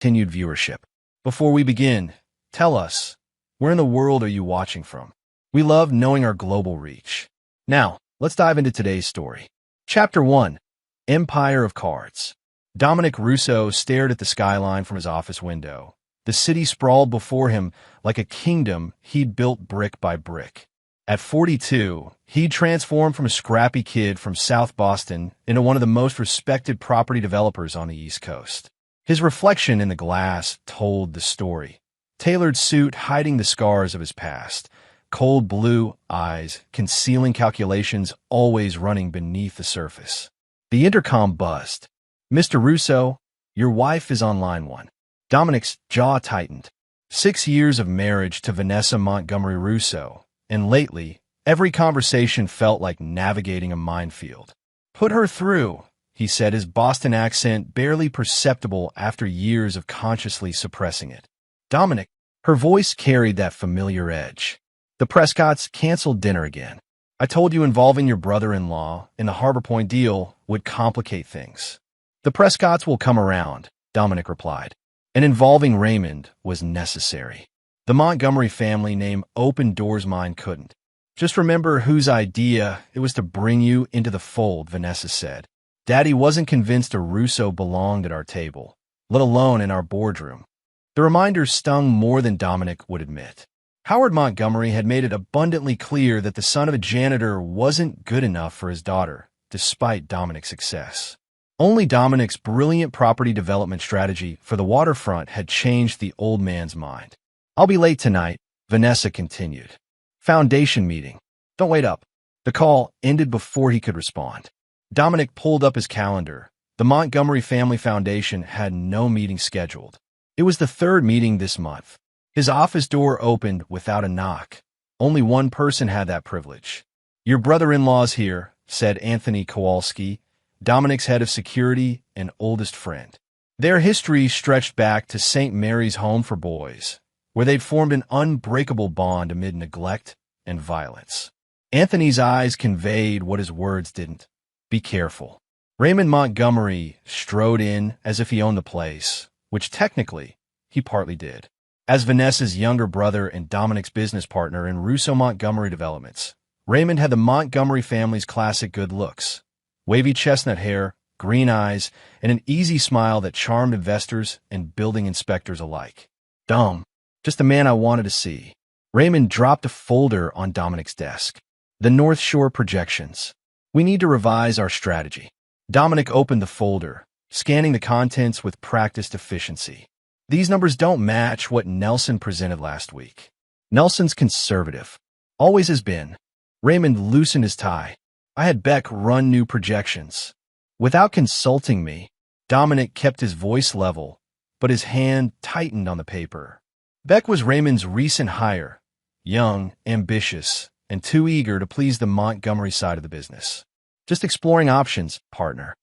continued viewership. Before we begin, tell us, where in the world are you watching from? We love knowing our global reach. Now, let's dive into today's story. Chapter 1. Empire of Cards. Dominic Russo stared at the skyline from his office window. The city sprawled before him like a kingdom he'd built brick by brick. At 42, he'd transformed from a scrappy kid from South Boston into one of the most respected property developers on the East Coast. His reflection in the glass told the story. Tailored suit hiding the scars of his past. Cold blue eyes concealing calculations always running beneath the surface. The intercom buzzed. "Mr. Russo, your wife is on line 1. Dominic's jaw tightened. 6 years of marriage to Vanessa Montgomery Russo, and lately, every conversation felt like navigating a minefield. "Put her through," he said, his Boston accent barely perceptible after years of consciously suppressing it. "Dominic," her voice carried that familiar edge. "The Prescotts canceled dinner again. I told you involving your brother-in-law in the Harbor Point deal would complicate things." "The Prescotts will come around," Dominic replied. And involving Raymond was necessary. The Montgomery family name opened doors mine couldn't. "Just remember whose idea it was to bring you into the fold," Vanessa said. "Daddy wasn't convinced a Russo belonged at our table, let alone in our boardroom." The reminder stung more than Dominic would admit. Howard Montgomery had made it abundantly clear that the son of a janitor wasn't good enough for his daughter, despite Dominic's success. Only Dominic's brilliant property development strategy for the waterfront had changed the old man's mind. "I'll be late tonight," Vanessa continued. "Foundation meeting. Don't wait up." The call ended before he could respond. Dominic pulled up his calendar. The Montgomery Family Foundation had no meeting scheduled. It was the 3rd meeting this month. His office door opened without a knock. Only one person had that privilege. "Your brother-in-law's here," said Anthony Kowalski, Dominic's head of security and oldest friend. Their history stretched back to St. Mary's Home for Boys, where they'd formed an unbreakable bond amid neglect and violence. Anthony's eyes conveyed what his words didn't. "Be careful." Raymond Montgomery strode in as if he owned the place, which technically he partly did. As Vanessa's younger brother and Dominic's business partner in Russo Montgomery Developments, Raymond had the Montgomery family's classic good looks. Wavy chestnut hair, green eyes, and an easy smile that charmed investors and building inspectors alike. "Dom, just the man I wanted to see." Raymond dropped a folder on Dominic's desk. "The North Shore projections. We need to revise our strategy." Dominic opened the folder, scanning the contents with practiced efficiency. "These numbers don't match what Nelson presented last week." "Nelson's conservative. Always has been." Raymond loosened his tie. "I had Beck run new projections. Without consulting me." Dominic kept his voice level, but his hand tightened on the paper. Beck was Raymond's recent hire, young, ambitious, and too eager to please the Montgomery side of the business. "Just exploring options, partner."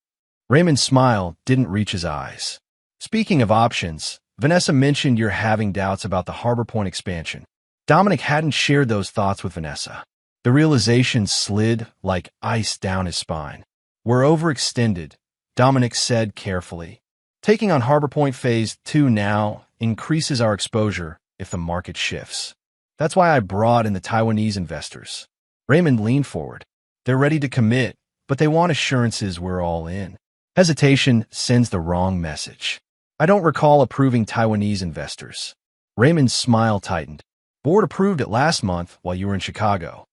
Raymond's smile didn't reach his eyes. "Speaking of options, Vanessa mentioned you're having doubts about the Harbor Point expansion." Dominic hadn't shared those thoughts with Vanessa. The realization slid like ice down his spine. "We're overextended," Dominic said carefully. "Taking on Harbor Point Phase 2 now increases our exposure if the market shifts. That's why I brought in the Taiwanese investors." Raymond leaned forward. "They're ready to commit, but they want assurances we're all in." Hesitation sends the wrong message. "I don't recall approving Taiwanese investors." Raymond's smile tightened. "Board approved it last month while you were in Chicago."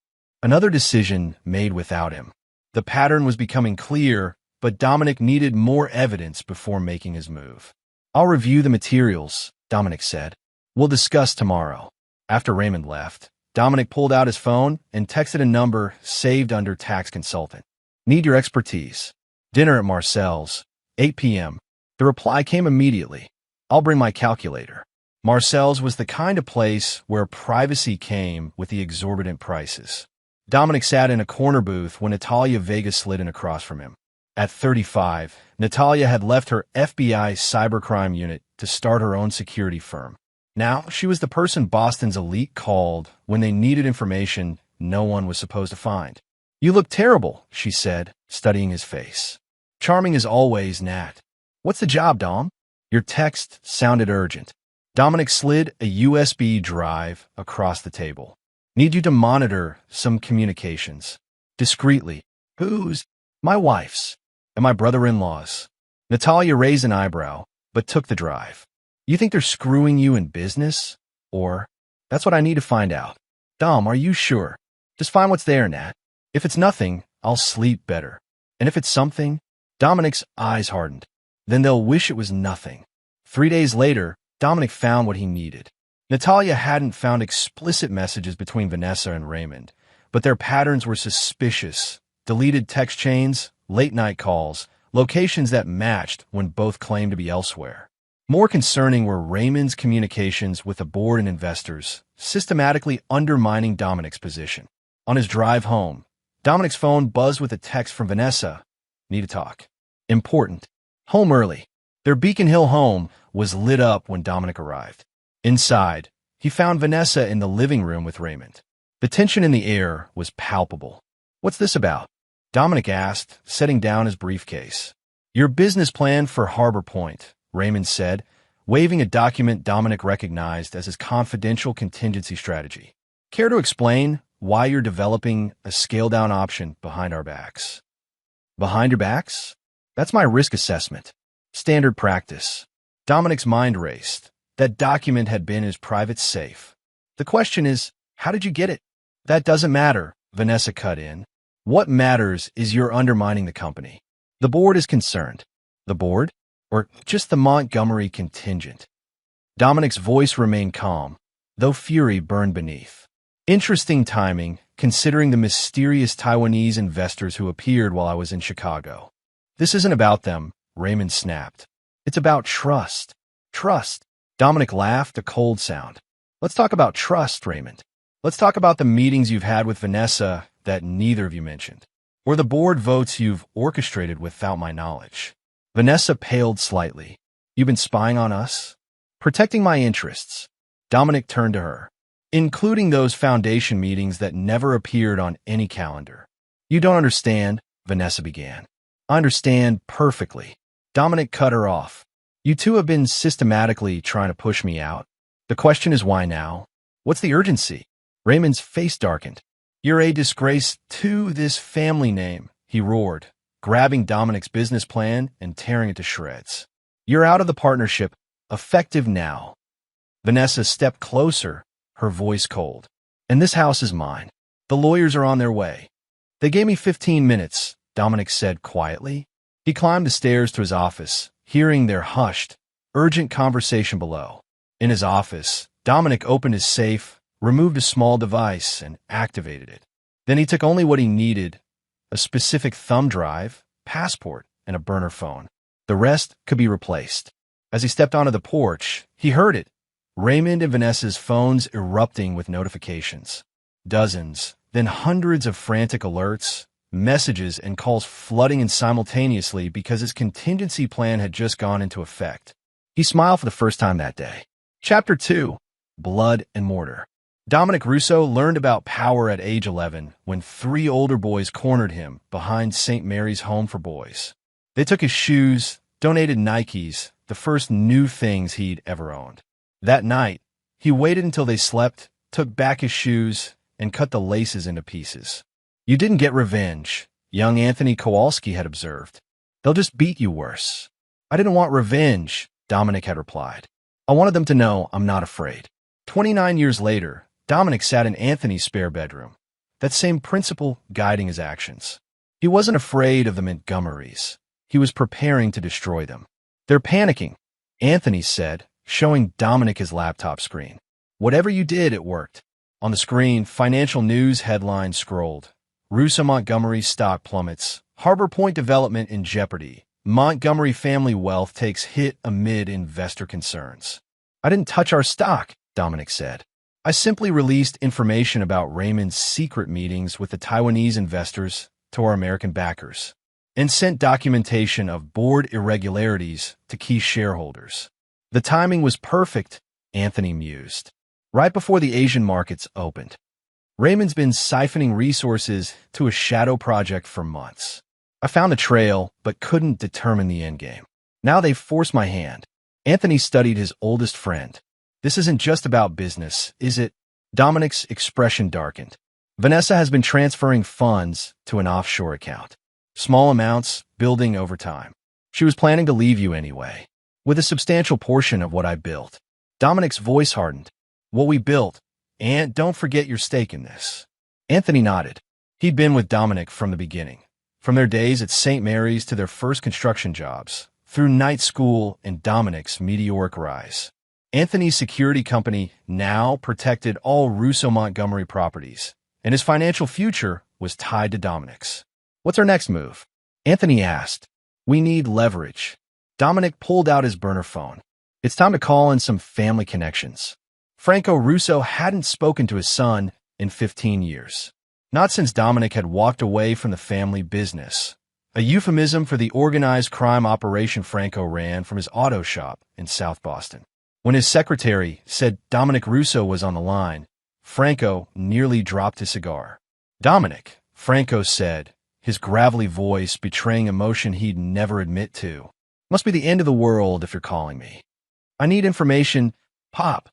Another decision made without him. The pattern was becoming clear, but Dominic needed more evidence before making his move. "I'll review the materials," Dominic said. "We'll discuss tomorrow." After Raymond left, Dominic pulled out his phone and texted a number saved under tax consultant. "Need your expertise. Dinner at Marcel's, 8 p.m. The reply came immediately. "I'll bring my calculator." Marcel's was the kind of place where privacy came with the exorbitant prices. Dominic sat in a corner booth when Natalia Vega slid in across from him. At 35, Natalia had left her FBI cybercrime unit to start her own security firm. Now she was the person Boston's elite called when they needed information no one was supposed to find. "You look terrible," she said, studying his face. "Charming as always, Nat. What's the job, Dom?" Your text sounded urgent. Dominic slid a USB drive across the table. Need you to monitor some communications. Discreetly. Whose? My wife's. And my brother-in-law's. Natalia raised an eyebrow, but took the drive. You think they're screwing you in business? Or, that's what I need to find out. Dom, are you sure? Just find what's there, Nat. If it's nothing, I'll sleep better. And if it's something, Dominic's eyes hardened. Then they'll wish it was nothing. 3 days later, Dominic found what he needed. Natalia hadn't found explicit messages between Vanessa and Raymond, but their patterns were suspicious. Deleted text chains, late-night calls, locations that matched when both claimed to be elsewhere. More concerning were Raymond's communications with the board and investors, systematically undermining Dominic's position. On his drive home, Dominic's phone buzzed with a text from Vanessa. Need to talk. Important. Home early. Their Beacon Hill home was lit up when Dominic arrived. Inside, he found Vanessa in the living room with Raymond. The tension in the air was palpable. What's this about? Dominic asked, setting down his briefcase. Your business plan for Harbor Point, Raymond said, waving a document Dominic recognized as his confidential contingency strategy. Care to explain why you're developing a scale-down option behind our backs? Behind your backs? That's my risk assessment. Standard practice. Dominic's mind raced. That document had been his private safe. The question is, how did you get it? That doesn't matter, Vanessa cut in. What matters is you're undermining the company. The board is concerned. The board? Or just the Montgomery contingent? Dominic's voice remained calm, though fury burned beneath. Interesting timing, considering the mysterious Taiwanese investors who appeared while I was in Chicago. This isn't about them, Raymond snapped. It's about trust. Trust. Dominic laughed, a cold sound. Let's talk about trust, Raymond. Let's talk about the meetings you've had with Vanessa that neither of you mentioned, or the board votes you've orchestrated without my knowledge. Vanessa paled slightly. You've been spying on us? Protecting my interests. Dominic turned to her. Including those foundation meetings that never appeared on any calendar. You don't understand, Vanessa began. I understand perfectly. Dominic cut her off. You two have been systematically trying to push me out. The question is why now? What's the urgency? Raymond's face darkened. You're a disgrace to this family name, he roared, grabbing Dominic's business plan and tearing it to shreds. You're out of the partnership, effective now. Vanessa stepped closer, her voice cold. And this house is mine. The lawyers are on their way. They gave me 15 minutes, Dominic said quietly. He climbed the stairs to his office, hearing their hushed, urgent conversation below. In his office, Dominic opened his safe, removed a small device, and activated it. Then he took only what he needed, a specific thumb drive, passport, and a burner phone. The rest could be replaced. As he stepped onto the porch, he heard it. Raymond and Vanessa's phones erupting with notifications. Dozens, then hundreds of frantic alerts, messages, and calls flooding in simultaneously because his contingency plan had just gone into effect. He smiled for the first time that day. Chapter 2. Blood and Mortar. Dominic Russo learned about power at age 11 when 3 older boys cornered him behind St. Mary's Home for Boys. They took his shoes, donated Nikes, the first new things he'd ever owned. That night, he waited until they slept, took back his shoes, and cut the laces into pieces. You didn't get revenge, young Anthony Kowalski had observed. They'll just beat you worse. I didn't want revenge, Dominic had replied. I wanted them to know I'm not afraid. 29 years later, Dominic sat in Anthony's spare bedroom, that same principle guiding his actions. He wasn't afraid of the Montgomerys. He was preparing to destroy them. They're panicking, Anthony said, showing Dominic his laptop screen. Whatever you did, it worked. On the screen, financial news headlines scrolled. Russo Montgomery stock plummets. Harbor Point development in jeopardy. Montgomery family wealth takes hit amid investor concerns. I didn't touch our stock, Dominic said. I simply released information about Raymond's secret meetings with the Taiwanese investors to our American backers, and sent documentation of board irregularities to key shareholders. The timing was perfect, Anthony mused, right before the Asian markets opened. Raymond's been siphoning resources to a shadow project for months. I found the trail, but couldn't determine the endgame. Now they've forced my hand. Anthony studied his oldest friend. This isn't just about business, is it? Dominic's expression darkened. Vanessa has been transferring funds to an offshore account. Small amounts, building over time. She was planning to leave you anyway, with a substantial portion of what I built. Dominic's voice hardened. What we built, and don't forget your stake in this. Anthony nodded. He'd been with Dominic from the beginning, from their days at St. Mary's to their first construction jobs, through night school and Dominic's meteoric rise. Anthony's security company now protected all Russo Montgomery properties, and his financial future was tied to Dominic's. What's our next move? Anthony asked. We need leverage. Dominic pulled out his burner phone. It's time to call in some family connections. Franco Russo hadn't spoken to his son in 15 years. Not since Dominic had walked away from the family business, a euphemism for the organized crime operation Franco ran from his auto shop in South Boston. When his secretary said Dominic Russo was on the line, Franco nearly dropped his cigar. Dominic, Franco said, his gravelly voice betraying emotion he'd never admit to. Must be the end of the world if you're calling me. I need information, Pop,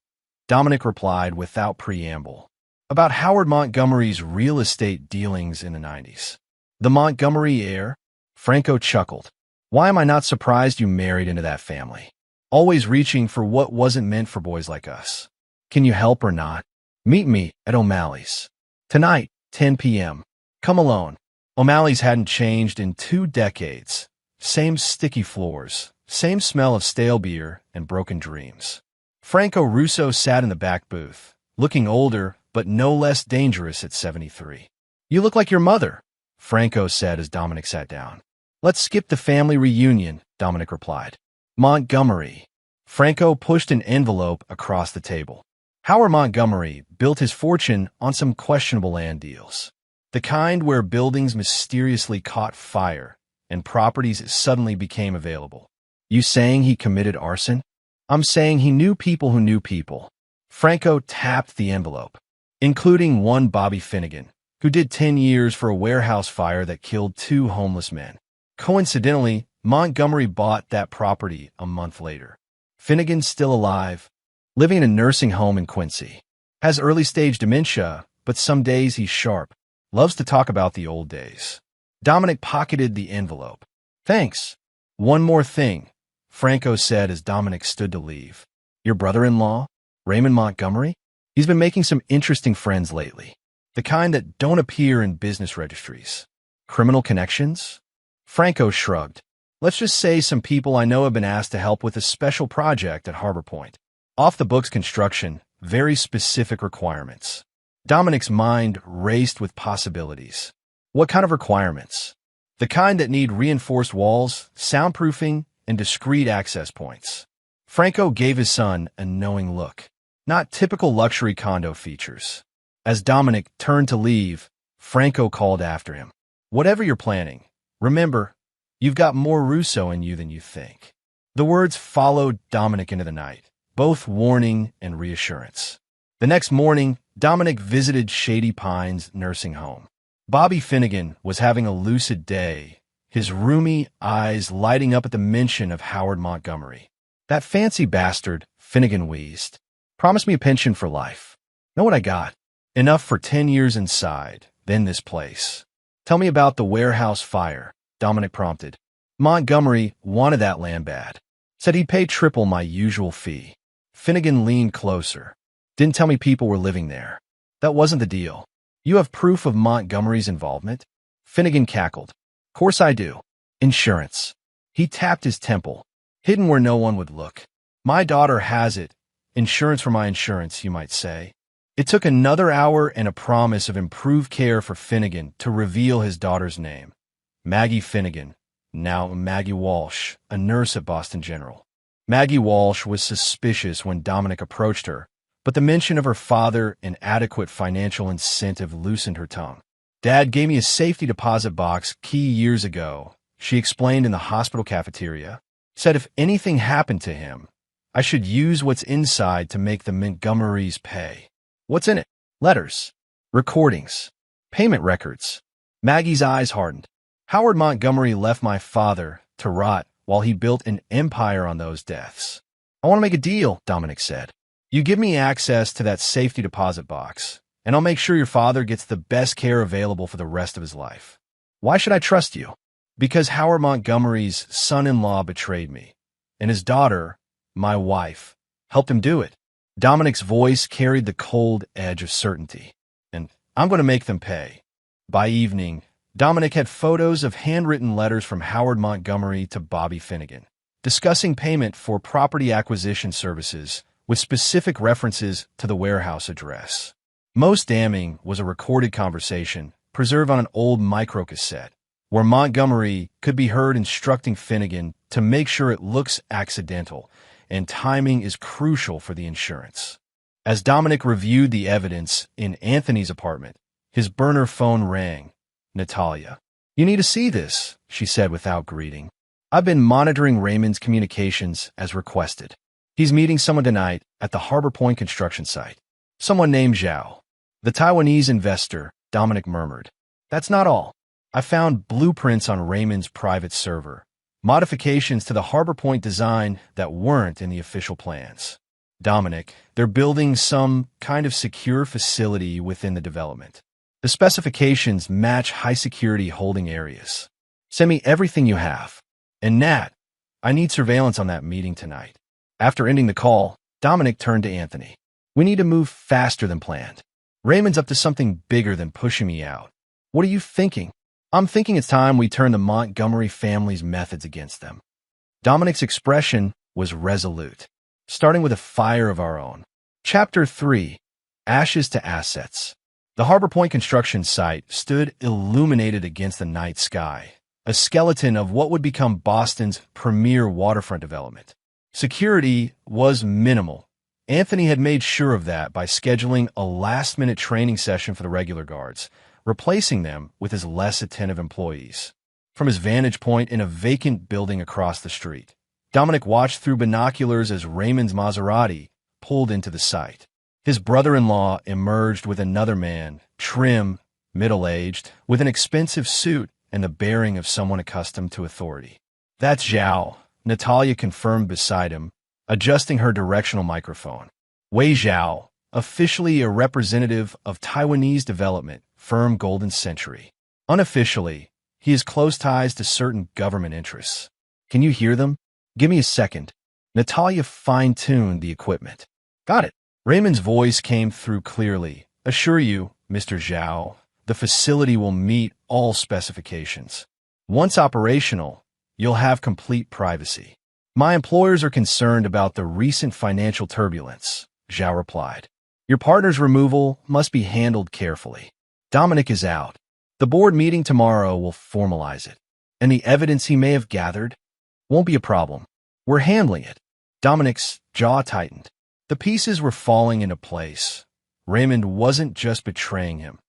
Dominic replied without preamble, about Howard Montgomery's real estate dealings in the 90s. The Montgomery heir? Franco chuckled. Why am I not surprised you married into that family? Always reaching for what wasn't meant for boys like us. Can you help or not? Meet me at O'Malley's. Tonight, 10 p.m. Come alone. O'Malley's hadn't changed in 2 decades. Same sticky floors, same smell of stale beer and broken dreams. Franco Russo sat in the back booth, looking older but no less dangerous at 73. You look like your mother, Franco said as Dominic sat down. Let's skip the family reunion, Dominic replied. Montgomery. Franco pushed an envelope across the table. Howard Montgomery built his fortune on some questionable land deals. The kind where buildings mysteriously caught fire and properties suddenly became available. You saying he committed arson? I'm saying he knew people who knew people. Franco tapped the envelope, including one Bobby Finnegan, who did 10 years for a warehouse fire that killed 2 homeless men. Coincidentally, Montgomery bought that property a month later. Finnegan's still alive, living in a nursing home in Quincy. Has early-stage dementia, but some days he's sharp. Loves to talk about the old days. Dominic pocketed the envelope. Thanks. One more thing, Franco said as Dominic stood to leave. Your brother-in-law, Raymond Montgomery? He's been making some interesting friends lately. The kind that don't appear in business registries. Criminal connections? Franco shrugged. Let's just say some people I know have been asked to help with a special project at Harbor Point. Off-the-books construction, very specific requirements. Dominic's mind raced with possibilities. What kind of requirements? The kind that need reinforced walls, soundproofing, and discrete access points. Franco gave his son a knowing look. Not typical luxury condo features. As Dominic turned to leave, Franco called after him. Whatever you're planning, remember, you've got more Russo in you than you think. The words followed Dominic into the night, both warning and reassurance. The next morning, Dominic visited Shady Pines nursing home. Bobby Finnegan was having a lucid day, his roomy eyes lighting up at the mention of Howard Montgomery. That fancy bastard, Finnegan wheezed. Promise me a pension for life. Know what I got? Enough for 10 years inside, then this place. Tell me about the warehouse fire, Dominic prompted. Montgomery wanted that land bad. Said he'd pay triple my usual fee. Finnegan leaned closer. Didn't tell me people were living there. That wasn't the deal. You have proof of Montgomery's involvement? Finnegan cackled. Course I do. Insurance. He tapped his temple, hidden where no one would look. My daughter has it. Insurance for my insurance, you might say. It took another hour and a promise of improved care for Finnegan to reveal his daughter's name. Maggie Finnegan, now Maggie Walsh, a nurse at Boston General. Maggie Walsh was suspicious when Dominic approached her, but the mention of her father and adequate financial incentive loosened her tongue. Dad gave me a safety deposit box key years ago, she explained in the hospital cafeteria. Said if anything happened to him, I should use what's inside to make the Montgomerys pay. What's in it? Letters, recordings, payment records. Maggie's eyes hardened. Howard Montgomery left my father to rot while he built an empire on those deaths. I want to make a deal, Dominic said. You give me access to that safety deposit box, and I'll make sure your father gets the best care available for the rest of his life. Why should I trust you? Because Howard Montgomery's son-in-law betrayed me, and his daughter, my wife, helped him do it. Dominic's voice carried the cold edge of certainty, and I'm going to make them pay. By evening, Dominic had photos of handwritten letters from Howard Montgomery to Bobby Finnegan, discussing payment for property acquisition services with specific references to the warehouse address. Most damning was a recorded conversation preserved on an old microcassette, where Montgomery could be heard instructing Finnegan to make sure it looks accidental and timing is crucial for the insurance. As Dominic reviewed the evidence in Anthony's apartment, his burner phone rang. Natalia. You need to see this, she said without greeting. I've been monitoring Raymond's communications as requested. He's meeting someone tonight at the Harbor Point construction site. Someone named Zhao. The Taiwanese investor, Dominic murmured. That's not all. I found blueprints on Raymond's private server, modifications to the Harbor Point design that weren't in the official plans. Dominic, they're building some kind of secure facility within the development. The specifications match high-security holding areas. Send me everything you have. And Nat, I need surveillance on that meeting tonight. After ending the call, Dominic turned to Anthony. We need to move faster than planned. Raymond's up to something bigger than pushing me out. What are you thinking? I'm thinking it's time we turn the Montgomery family's methods against them. Dominic's expression was resolute, starting with a fire of our own. Chapter 3. Ashes to Assets. The Harbor Point construction site stood illuminated against the night sky, a skeleton of what would become Boston's premier waterfront development. Security was minimal. Anthony had made sure of that by scheduling a last-minute training session for the regular guards, replacing them with his less attentive employees. From his vantage point in a vacant building across the street, Dominic watched through binoculars as Raymond's Maserati pulled into the site. His brother-in-law emerged with another man, trim, middle-aged, with an expensive suit and the bearing of someone accustomed to authority. That's Zhao, Natalia confirmed beside him, adjusting her directional microphone. Wei Zhao, officially a representative of Taiwanese development firm Golden Century. Unofficially, he has close ties to certain government interests. Can you hear them? Give me a second. Natalia fine-tuned the equipment. Got it. Raymond's voice came through clearly. Assure you, Mr. Zhao, the facility will meet all specifications. Once operational, you'll have complete privacy. My employers are concerned about the recent financial turbulence, Zhao replied. Your partner's removal must be handled carefully. Dominic is out. The board meeting tomorrow will formalize it, and the evidence he may have gathered won't be a problem. We're handling it. Dominic's jaw tightened. The pieces were falling into place. Raymond wasn't just betraying him.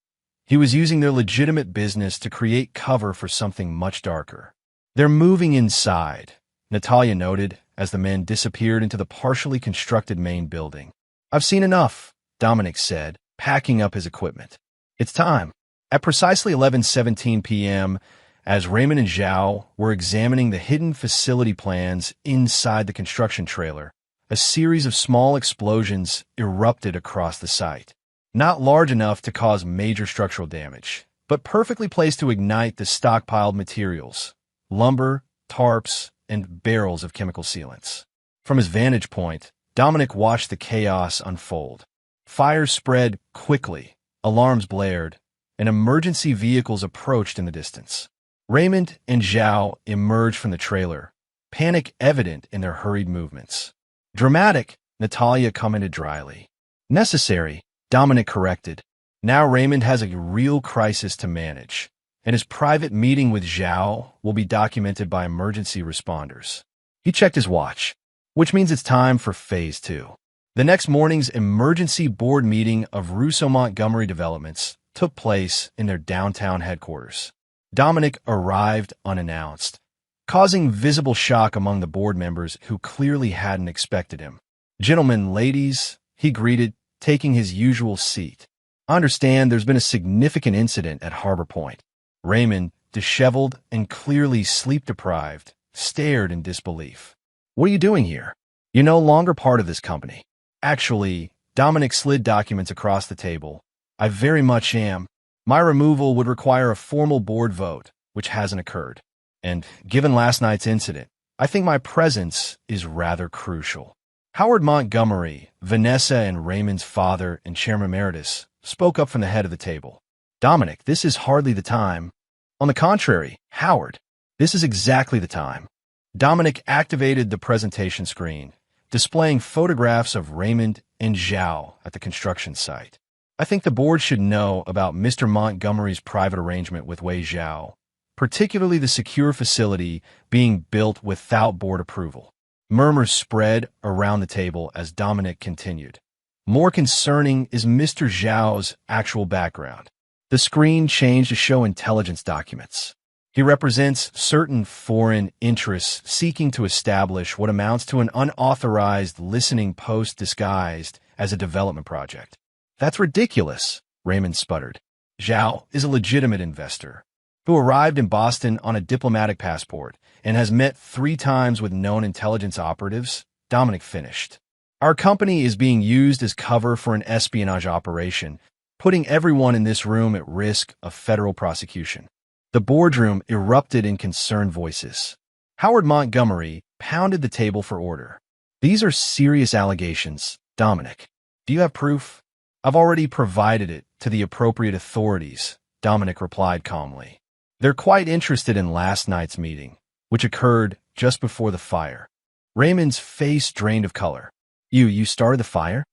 He was using their legitimate business to create cover for something much darker. They're moving inside, Natalia noted as the men disappeared into the partially constructed main building. I've seen enough, Dominic said, packing up his equipment. It's time. At precisely 11:17 p.m., as Raymond and Zhao were examining the hidden facility plans inside the construction trailer, a series of small explosions erupted across the site. Not large enough to cause major structural damage, but perfectly placed to ignite the stockpiled materials, lumber, tarps, and barrels of chemical sealants. From his vantage point, Dominic watched the chaos unfold. Fire spread quickly, alarms blared, and emergency vehicles approached in the distance. Raymond and Zhao emerged from the trailer, panic evident in their hurried movements. Dramatic, Natalia commented dryly. Necessary, Dominic corrected. Now Raymond has a real crisis to manage, and his private meeting with Zhao will be documented by emergency responders. He checked his watch, which means it's time for Phase 2. The next morning's emergency board meeting of Russo Montgomery Developments took place in their downtown headquarters. Dominic arrived unannounced, causing visible shock among the board members who clearly hadn't expected him. Gentlemen, ladies, he greeted, taking his usual seat. I understand there's been a significant incident at Harbor Point. Raymond, disheveled and clearly sleep-deprived, stared in disbelief. What are you doing here? You're no longer part of this company. Actually, Dominic slid documents across the table. I very much am. My removal would require a formal board vote, which hasn't occurred. And given last night's incident, I think my presence is rather crucial. Howard Montgomery, Vanessa and Raymond's father and chairman emeritus, spoke up from the head of the table. Dominic, this is hardly the time. On the contrary, Howard, this is exactly the time. Dominic activated the presentation screen, displaying photographs of Raymond and Zhao at the construction site. I think the board should know about Mr. Montgomery's private arrangement with Wei Zhao, particularly the secure facility being built without board approval. Murmurs spread around the table as Dominic continued. More concerning is Mr. Zhao's actual background. The screen changed to show intelligence documents. He represents certain foreign interests seeking to establish what amounts to an unauthorized listening post disguised as a development project. That's ridiculous, Raymond sputtered. Zhao is a legitimate investor who arrived in Boston on a diplomatic passport and has met 3 times with known intelligence operatives, Dominic finished. Our company is being used as cover for an espionage operation, putting everyone in this room at risk of federal prosecution. The boardroom erupted in concerned voices. Howard Montgomery pounded the table for order. These are serious allegations, Dominic. Do you have proof? I've already provided it to the appropriate authorities, Dominic replied calmly. They're quite interested in last night's meeting, which occurred just before the fire. Raymond's face drained of color. You started the fire?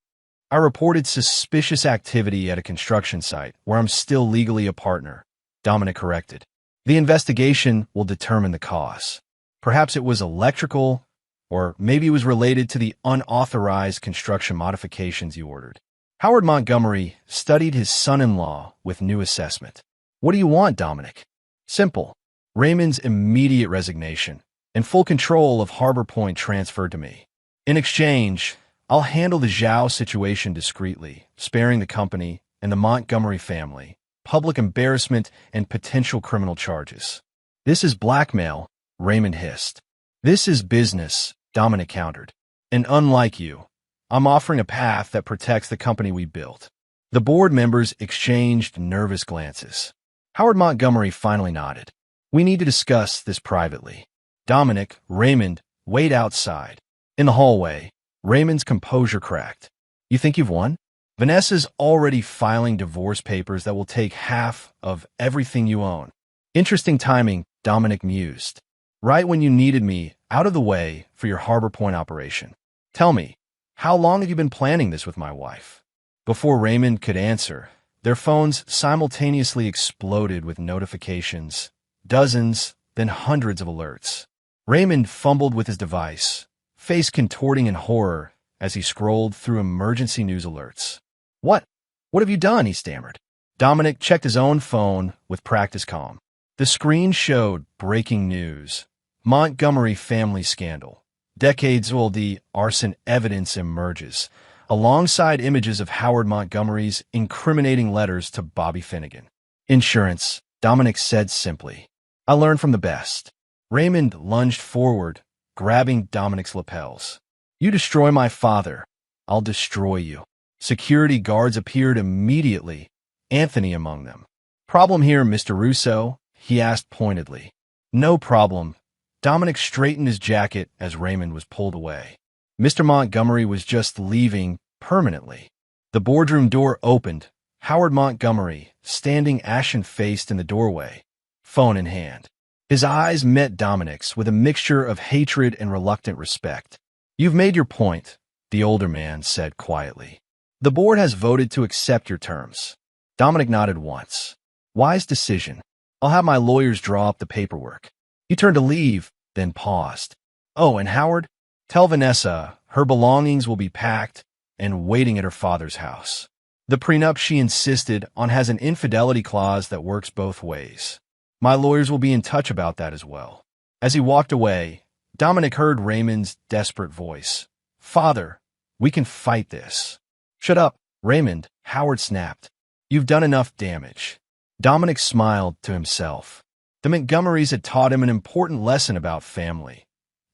I reported suspicious activity at a construction site where I'm still legally a partner, Dominic corrected. The investigation will determine the cause. Perhaps it was electrical, or maybe it was related to the unauthorized construction modifications you ordered. Howard Montgomery studied his son-in-law with new assessment. What do you want, Dominic? Simple. Raymond's immediate resignation and full control of Harbor Point transferred to me. In exchange, I'll handle the Zhao situation discreetly, sparing the company and the Montgomery family public embarrassment and potential criminal charges. This is blackmail, Raymond hissed. This is business, Dominic countered. And unlike you, I'm offering a path that protects the company we built. The board members exchanged nervous glances. Howard Montgomery finally nodded. We need to discuss this privately. Dominic, Raymond, wait outside. In the hallway, Raymond's composure cracked. You think you've won? Vanessa's already filing divorce papers that will take half of everything you own. Interesting timing, Dominic mused. Right when you needed me out of the way for your Harbor Point operation. Tell me, how long have you been planning this with my wife? Before Raymond could answer, their phones simultaneously exploded with notifications, dozens, then hundreds of alerts. Raymond fumbled with his device, face contorting in horror as he scrolled through emergency news alerts. What have you done? He stammered. Dominic checked his own phone with practice calm. The screen showed breaking news. Montgomery family scandal. Decades-old arson evidence emerges, alongside images of Howard Montgomery's incriminating letters to Bobby Finnegan. Insurance, Dominic said simply. I learned from the best. Raymond lunged forward, grabbing Dominic's lapels. You destroy my father, I'll destroy you. Security guards appeared immediately, Anthony among them. Problem here, Mr. Russo? He asked pointedly. No problem. Dominic straightened his jacket as Raymond was pulled away. Mr. Montgomery was just leaving permanently. The boardroom door opened, Howard Montgomery standing ashen-faced in the doorway, phone in hand. His eyes met Dominic's with a mixture of hatred and reluctant respect. You've made your point, the older man said quietly. The board has voted to accept your terms. Dominic nodded once. Wise decision. I'll have my lawyers draw up the paperwork. He turned to leave, then paused. Oh, and Howard, tell Vanessa her belongings will be packed and waiting at her father's house. The prenup she insisted on has an infidelity clause that works both ways. My lawyers will be in touch about that as well. As he walked away, Dominic heard Raymond's desperate voice. Father, we can fight this. Shut up, Raymond, Howard snapped. You've done enough damage. Dominic smiled to himself. The Montgomerys had taught him an important lesson about family.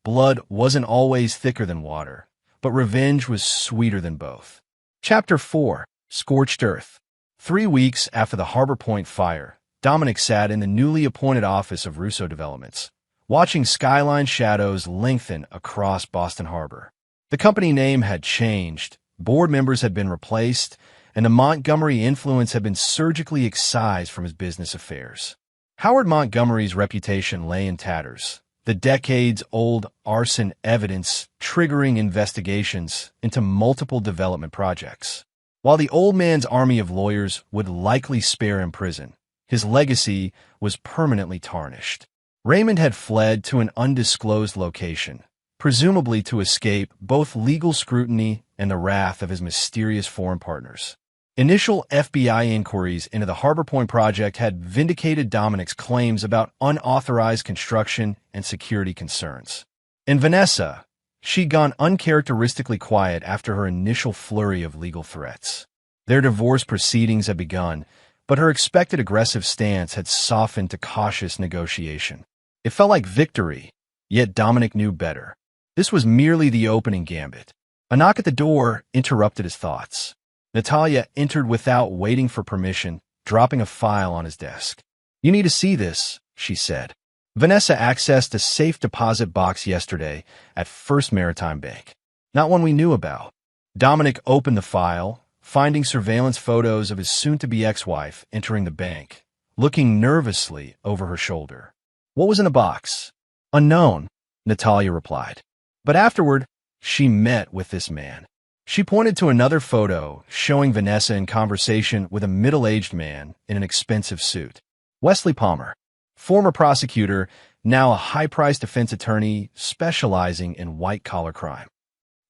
Blood wasn't always thicker than water, but revenge was sweeter than both. Chapter 4. Scorched Earth. 3 weeks after the Harbor Point fire, Dominic sat in the newly appointed office of Russo Developments, watching skyline shadows lengthen across Boston Harbor. The company name had changed, board members had been replaced, and the Montgomery influence had been surgically excised from his business affairs. Howard Montgomery's reputation lay in tatters, the decades-old arson evidence triggering investigations into multiple development projects. While the old man's army of lawyers would likely spare him prison, his legacy was permanently tarnished. Raymond had fled to an undisclosed location, presumably to escape both legal scrutiny and the wrath of his mysterious foreign partners. Initial FBI inquiries into the Harbor Point project had vindicated Dominic's claims about unauthorized construction and security concerns. And Vanessa, she'd gone uncharacteristically quiet after her initial flurry of legal threats. Their divorce proceedings had begun, but her expected aggressive stance had softened to cautious negotiation. It felt like victory, yet Dominic knew better. This was merely the opening gambit. A knock at the door interrupted his thoughts. Natalia entered without waiting for permission, dropping a file on his desk. "You need to see this," she said. "Vanessa accessed a safe deposit box yesterday at First Maritime Bank. Not one we knew about." Dominic opened the file, finding surveillance photos of his soon-to-be ex-wife entering the bank, looking nervously over her shoulder. "What was in the box?" "Unknown," Natalia replied. But afterward, she met with this man. She pointed to another photo showing Vanessa in conversation with a middle-aged man in an expensive suit. Wesley Palmer, former prosecutor, now a high-priced defense attorney specializing in white-collar crime.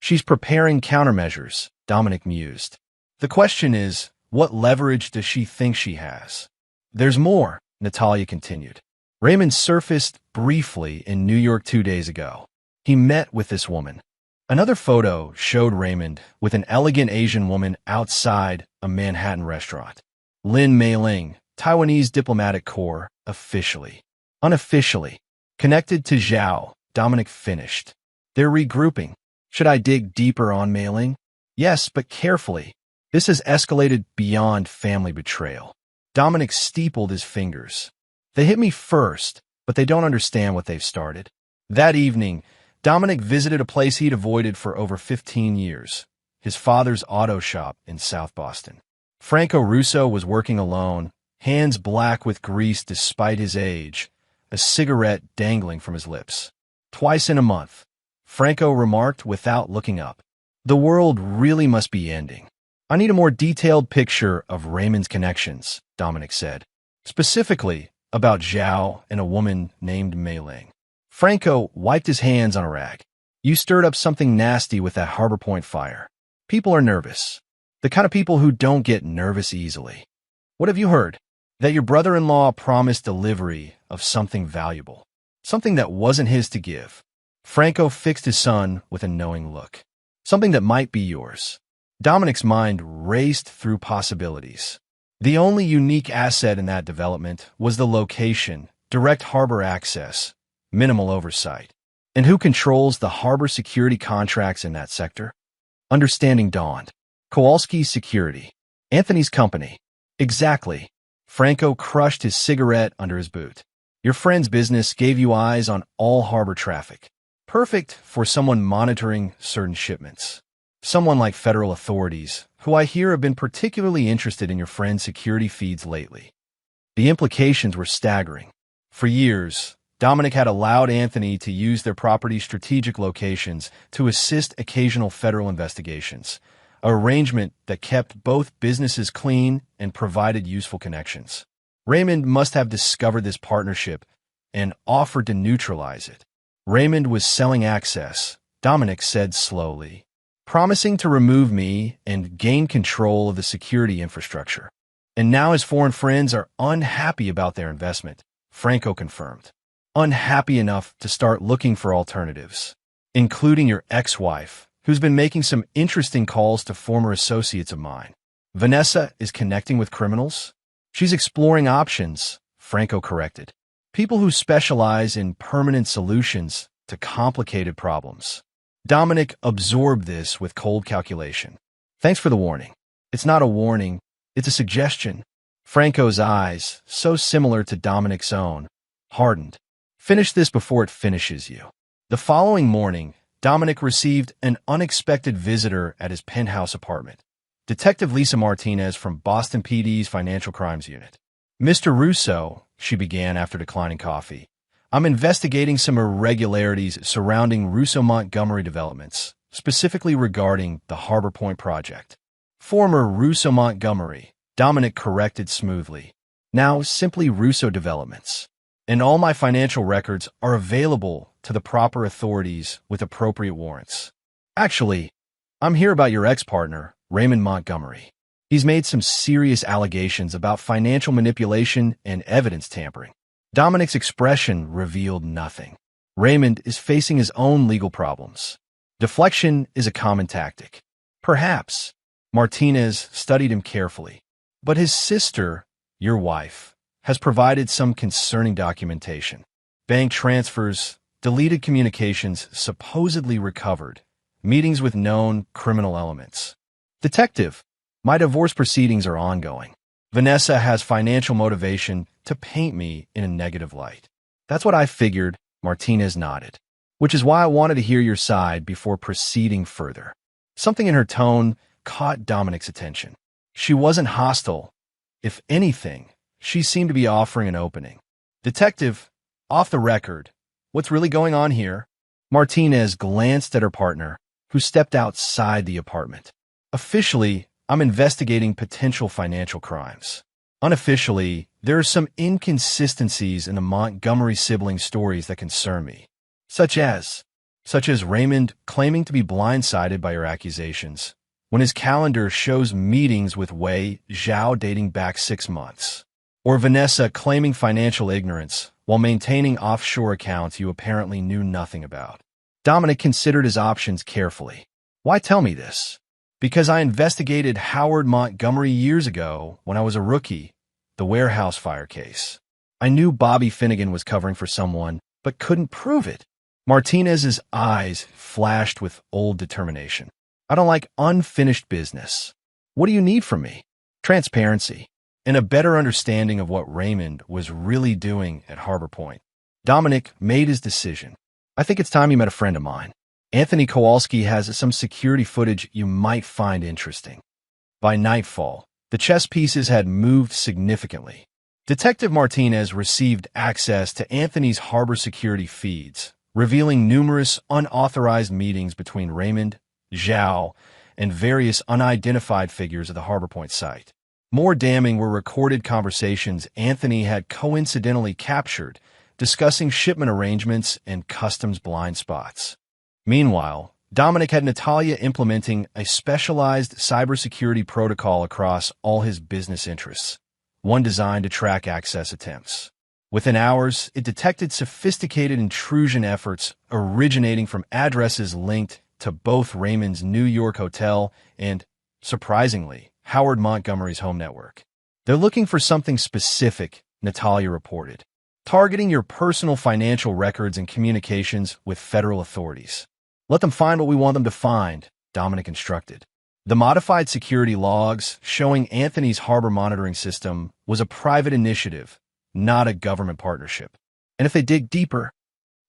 "She's preparing countermeasures," Dominic mused. "The question is, what leverage does she think she has?" "There's more," Natalia continued. "Raymond surfaced briefly in New York 2 days ago. He met with this woman." Another photo showed Raymond with an elegant Asian woman outside a Manhattan restaurant. Lin Mei-ling, Taiwanese diplomatic corps, officially. Unofficially. Connected to Zhao, Dominic finished. "They're regrouping. Should I dig deeper on Mei-ling?" "Yes, but carefully. This has escalated beyond family betrayal." Dominic steepled his fingers. "They hit me first, but they don't understand what they've started." That evening, Dominic visited a place he'd avoided for over 15 years, his father's auto shop in South Boston. Franco Russo was working alone, hands black with grease despite his age, a cigarette dangling from his lips. "Twice in a month," Franco remarked without looking up. "The world really must be ending." "I need a more detailed picture of Raymond's connections," Dominic said. "Specifically about Zhao and a woman named Mei-ling." Franco wiped his hands on a rag. "You stirred up something nasty with that Harbor Point fire. People are nervous. The kind of people who don't get nervous easily." "What have you heard?" "That your brother-in-law promised delivery of something valuable. Something that wasn't his to give." Franco fixed his son with a knowing look. "Something that might be yours." Dominic's mind raced through possibilities. The only unique asset in that development was the location, direct harbor access, minimal oversight. And who controls the harbor security contracts in that sector? Understanding dawned. Kowalski Security. Anthony's company. Exactly. Franco crushed his cigarette under his boot. "Your friend's business gave you eyes on all harbor traffic. Perfect for someone monitoring certain shipments. Someone like federal authorities, who I hear have been particularly interested in your friend's security feeds lately." The implications were staggering. For years, Dominic had allowed Anthony to use their property's strategic locations to assist occasional federal investigations, an arrangement that kept both businesses clean and provided useful connections. Raymond must have discovered this partnership and offered to neutralize it. "Raymond was selling access," Dominic said slowly, "promising to remove me and gain control of the security infrastructure. And now his foreign friends are unhappy about their investment," Franco confirmed. "Unhappy enough to start looking for alternatives, including your ex-wife, who's been making some interesting calls to former associates of mine." "Vanessa is connecting with criminals?" "She's exploring options," Franco corrected. "People who specialize in permanent solutions to complicated problems." Dominic absorbed this with cold calculation. Thanks for the warning. It's not a warning, it's a suggestion. Franco's eyes, so similar to Dominic's own, hardened. Finish this before it finishes you. The following morning, Dominic received an unexpected visitor at his penthouse apartment. Detective Lisa Martinez from Boston PD's Financial Crimes Unit. Mr. Russo, she began after declining coffee, I'm investigating some irregularities surrounding Russo Montgomery developments, specifically regarding the Harbor Point project. Former Russo Montgomery, Dominic corrected smoothly. Now simply Russo Developments. And all my financial records are available to the proper authorities with appropriate warrants. Actually, I'm here about your ex-partner, Raymond Montgomery. He's made some serious allegations about financial manipulation and evidence tampering. Dominic's expression revealed nothing. Raymond is facing his own legal problems. Deflection is a common tactic. Perhaps. Martinez studied him carefully. But his sister, your wife, has provided some concerning documentation. Bank transfers, deleted communications supposedly recovered, meetings with known criminal elements. Detective, my divorce proceedings are ongoing. Vanessa has financial motivation to paint me in a negative light. That's what I figured, Martinez nodded. Which is why I wanted to hear your side before proceeding further. Something in her tone caught Dominic's attention. She wasn't hostile. If anything, she seemed to be offering an opening. Detective, off the record, what's really going on here? Martinez glanced at her partner, who stepped outside the apartment. Officially, I'm investigating potential financial crimes. Unofficially, there are some inconsistencies in the Montgomery sibling stories that concern me. Such as Raymond claiming to be blindsided by your accusations, when his calendar shows meetings with Wei Zhao dating back 6 months. Or Vanessa claiming financial ignorance while maintaining offshore accounts you apparently knew nothing about. Dominic considered his options carefully. Why tell me this? Because I investigated Howard Montgomery years ago when I was a rookie, the warehouse fire case. I knew Bobby Finnegan was covering for someone, but couldn't prove it. Martinez's eyes flashed with old determination. I don't like unfinished business. What do you need from me? Transparency, and a better understanding of what Raymond was really doing at Harbor Point. Dominic made his decision. I think it's time you met a friend of mine. Anthony Kowalski has some security footage you might find interesting. By nightfall, the chess pieces had moved significantly. Detective Martinez received access to Anthony's harbor security feeds, revealing numerous unauthorized meetings between Raymond, Zhao, and various unidentified figures of the Harbor Point site. More damning were recorded conversations Anthony had coincidentally captured, discussing shipment arrangements and customs blind spots. Meanwhile, Dominic had Natalia implementing a specialized cybersecurity protocol across all his business interests, one designed to track access attempts. Within hours, it detected sophisticated intrusion efforts originating from addresses linked to both Raymond's New York hotel and, surprisingly, Howard Montgomery's home network. They're looking for something specific, Natalia reported, targeting your personal financial records and communications with federal authorities. Let them find what we want them to find, Dominic instructed. The modified security logs showing Anthony's harbor monitoring system was a private initiative, not a government partnership. And if they dig deeper,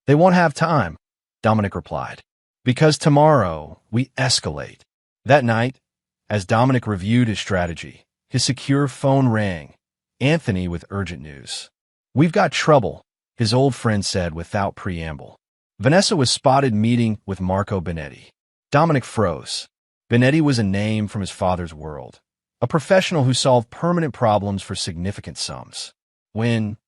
they won't have time, Dominic replied. Because tomorrow, we escalate. That night, as Dominic reviewed his strategy, his secure phone rang, Anthony with urgent news. We've got trouble, his old friend said without preamble. Vanessa was spotted meeting with Marco Benetti. Dominic froze. Benetti was a name from his father's world, a professional who solved permanent problems for significant sums. When,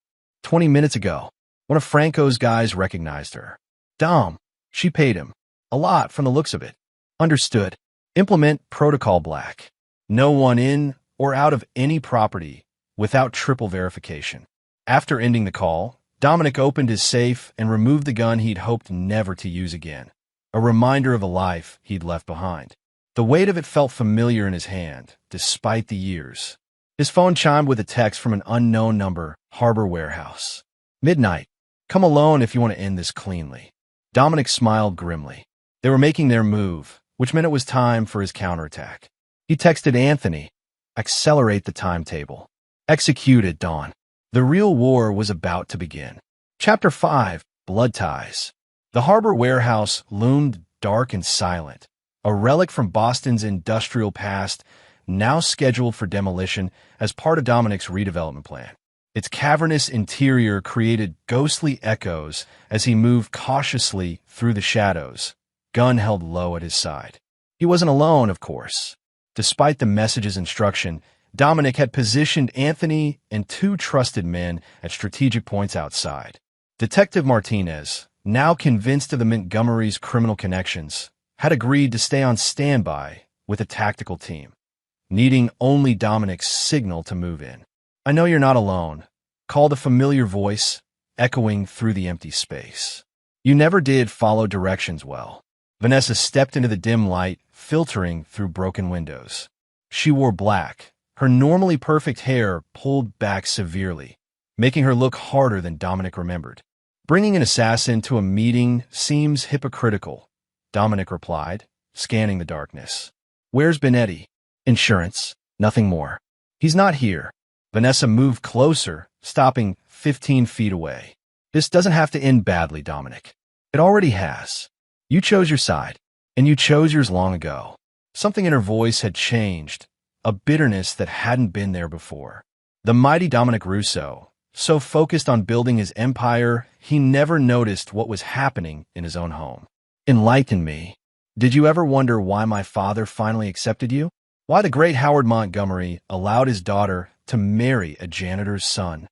20 minutes ago, one of Franco's guys recognized her. Dom, she paid him. A lot from the looks of it. Understood. Implement Protocol Black. No one in or out of any property without triple verification. After ending the call, Dominic opened his safe and removed the gun he'd hoped never to use again, a reminder of a life he'd left behind. The weight of it felt familiar in his hand, despite the years. His phone chimed with a text from an unknown number, Harbor Warehouse. Midnight. Come alone if you want to end this cleanly. Dominic smiled grimly. They were making their move, which meant it was time for his counterattack. He texted Anthony, "Accelerate the timetable." Execute at dawn. The real war was about to begin. Chapter 5, Blood Ties. The harbor warehouse loomed dark and silent, a relic from Boston's industrial past, now scheduled for demolition as part of Dominic's redevelopment plan. Its cavernous interior created ghostly echoes as he moved cautiously through the shadows, gun held low at his side. He wasn't alone, of course. Despite the message's instruction, Dominic had positioned Anthony and two trusted men at strategic points outside. Detective Martinez, now convinced of the Montgomery's criminal connections, had agreed to stay on standby with a tactical team, needing only Dominic's signal to move in. "I know you're not alone," called a familiar voice, echoing through the empty space. You never did follow directions well. Vanessa stepped into the dim light, filtering through broken windows. She wore black, her normally perfect hair pulled back severely, making her look harder than Dominic remembered. "Bringing an assassin to a meeting seems hypocritical," Dominic replied, scanning the darkness. "Where's Benetti?" "Insurance, nothing more." "He's not here." Vanessa moved closer, stopping 15 feet away. "This doesn't have to end badly, Dominic. It already has. You chose your side, and you chose yours long ago." Something in her voice had changed, a bitterness that hadn't been there before. The mighty Dominic Russo, so focused on building his empire, he never noticed what was happening in his own home. "Enlighten me. Did you ever wonder why my father finally accepted you? Why the great Howard Montgomery allowed his daughter to marry a janitor's son?"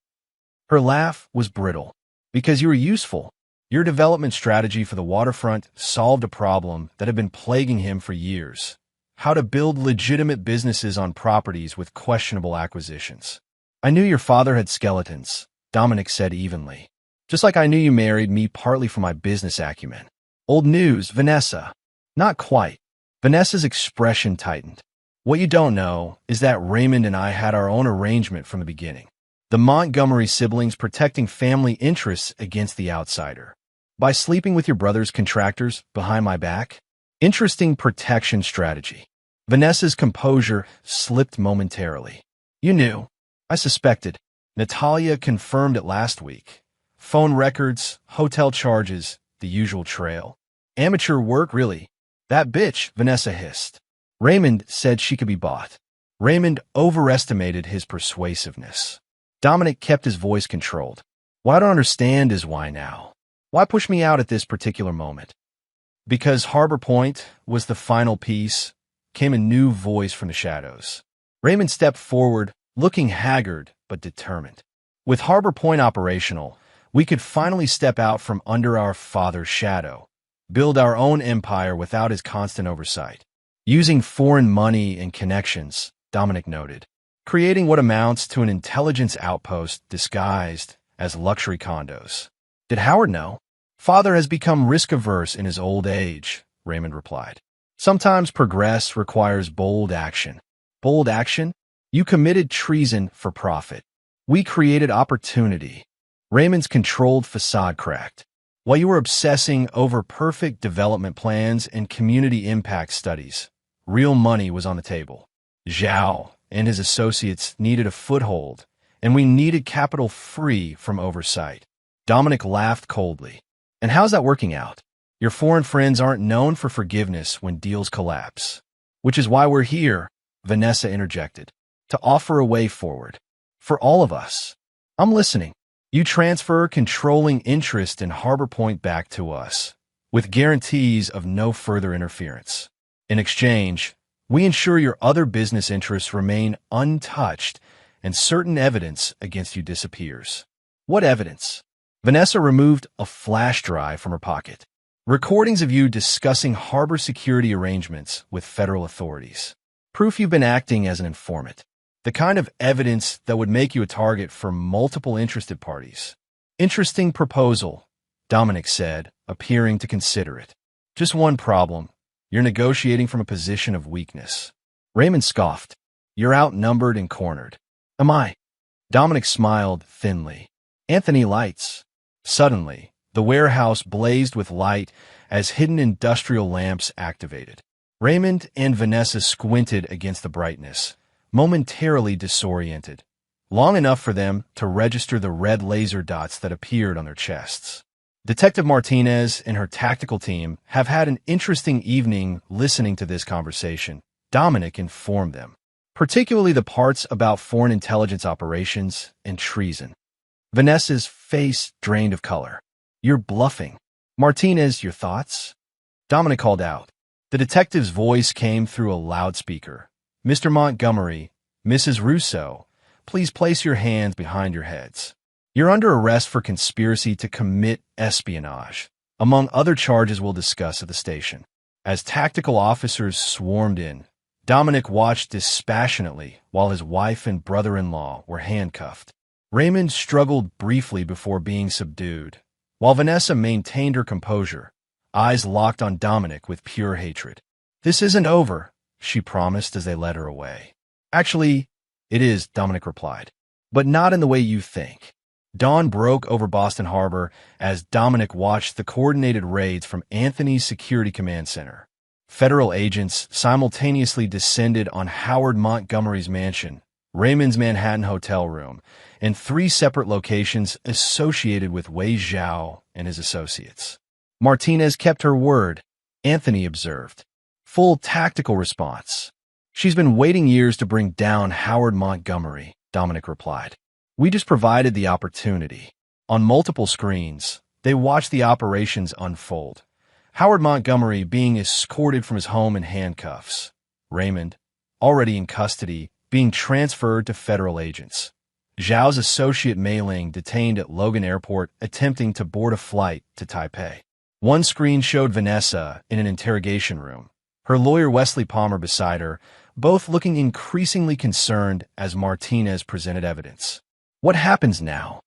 Her laugh was brittle. "Because you were useful. Your development strategy for the waterfront solved a problem that had been plaguing him for years: how to build legitimate businesses on properties with questionable acquisitions." "I knew your father had skeletons," Dominic said evenly. "Just like I knew you married me partly for my business acumen." "Old news, Vanessa." "Not quite." Vanessa's expression tightened. "What you don't know is that Raymond and I had our own arrangement from the beginning. The Montgomery siblings protecting family interests against the outsider. By sleeping with your brother's contractors behind my back." Interesting protection strategy. Vanessa's composure slipped momentarily. "You knew." "I suspected. Natalia confirmed it last week. Phone records, hotel charges, the usual trail. Amateur work, really." "That bitch," Vanessa hissed. "Raymond said she could be bought." Raymond overestimated his persuasiveness. Dominic kept his voice controlled. "What I don't understand is why now? Why push me out at this particular moment?" "Because Harbor Point was the final piece," came a new voice from the shadows. Raymond stepped forward, looking haggard but determined. "With Harbor Point operational, we could finally step out from under our father's shadow, build our own empire without his constant oversight. Using foreign money and connections," Dominic noted, "creating what amounts to an intelligence outpost disguised as luxury condos." "Did Howard know?" "Father has become risk-averse in his old age," Raymond replied. "Sometimes progress requires bold action." "Bold action? You committed treason for profit. We created opportunity." Raymond's controlled facade cracked. "While you were obsessing over perfect development plans and community impact studies, real money was on the table. Zhao and his associates needed a foothold, and we needed capital free from oversight." Dominic laughed coldly. "And how's that working out? Your foreign friends aren't known for forgiveness when deals collapse." "Which is why we're here," Vanessa interjected, "to offer a way forward. For all of us." "I'm listening." "You transfer controlling interest in Harbor Point back to us, with guarantees of no further interference. In exchange, we ensure your other business interests remain untouched and certain evidence against you disappears." "What evidence?" Vanessa removed a flash drive from her pocket. "Recordings of you discussing harbor security arrangements with federal authorities. Proof you've been acting as an informant. The kind of evidence that would make you a target for multiple interested parties." "Interesting proposal," Dominic said, appearing to consider it. "Just one problem. You're negotiating from a position of weakness." Raymond scoffed. "You're outnumbered and cornered." "Am I?" Dominic smiled thinly. "Anthony lights." Suddenly, the warehouse blazed with light as hidden industrial lamps activated. Raymond and Vanessa squinted against the brightness, momentarily disoriented, long enough for them to register the red laser dots that appeared on their chests. Detective Martinez and her tactical team have had an interesting evening listening to this conversation, Dominic informed them, particularly the parts about foreign intelligence operations and treason. Vanessa's face drained of color. You're bluffing. Martinez, your thoughts? Dominic called out. The detective's voice came through a loudspeaker. Mr. Montgomery, Mrs. Russo, please place your hands behind your heads. You're under arrest for conspiracy to commit espionage, among other charges we'll discuss at the station. As tactical officers swarmed in, Dominic watched dispassionately while his wife and brother-in-law were handcuffed. Raymond struggled briefly before being subdued, while Vanessa maintained her composure, eyes locked on Dominic with pure hatred. This isn't over, she promised as they led her away. Actually, it is, Dominic replied, but not in the way you think. Dawn broke over Boston Harbor as Dominic watched the coordinated raids from Anthony's Security Command Center. Federal agents simultaneously descended on Howard Montgomery's mansion, Raymond's Manhattan hotel room, and 3 separate locations associated with Wei Zhao and his associates. Martinez kept her word, Anthony observed. Full tactical response. She's been waiting years to bring down Howard Montgomery, Dominic replied. We just provided the opportunity. On multiple screens, they watched the operations unfold. Howard Montgomery being escorted from his home in handcuffs. Raymond, already in custody, being transferred to federal agents. Zhao's associate Mei Ling detained at Logan Airport attempting to board a flight to Taipei. One screen showed Vanessa in an interrogation room, her lawyer Wesley Palmer beside her, both looking increasingly concerned as Martinez presented evidence. What happens now?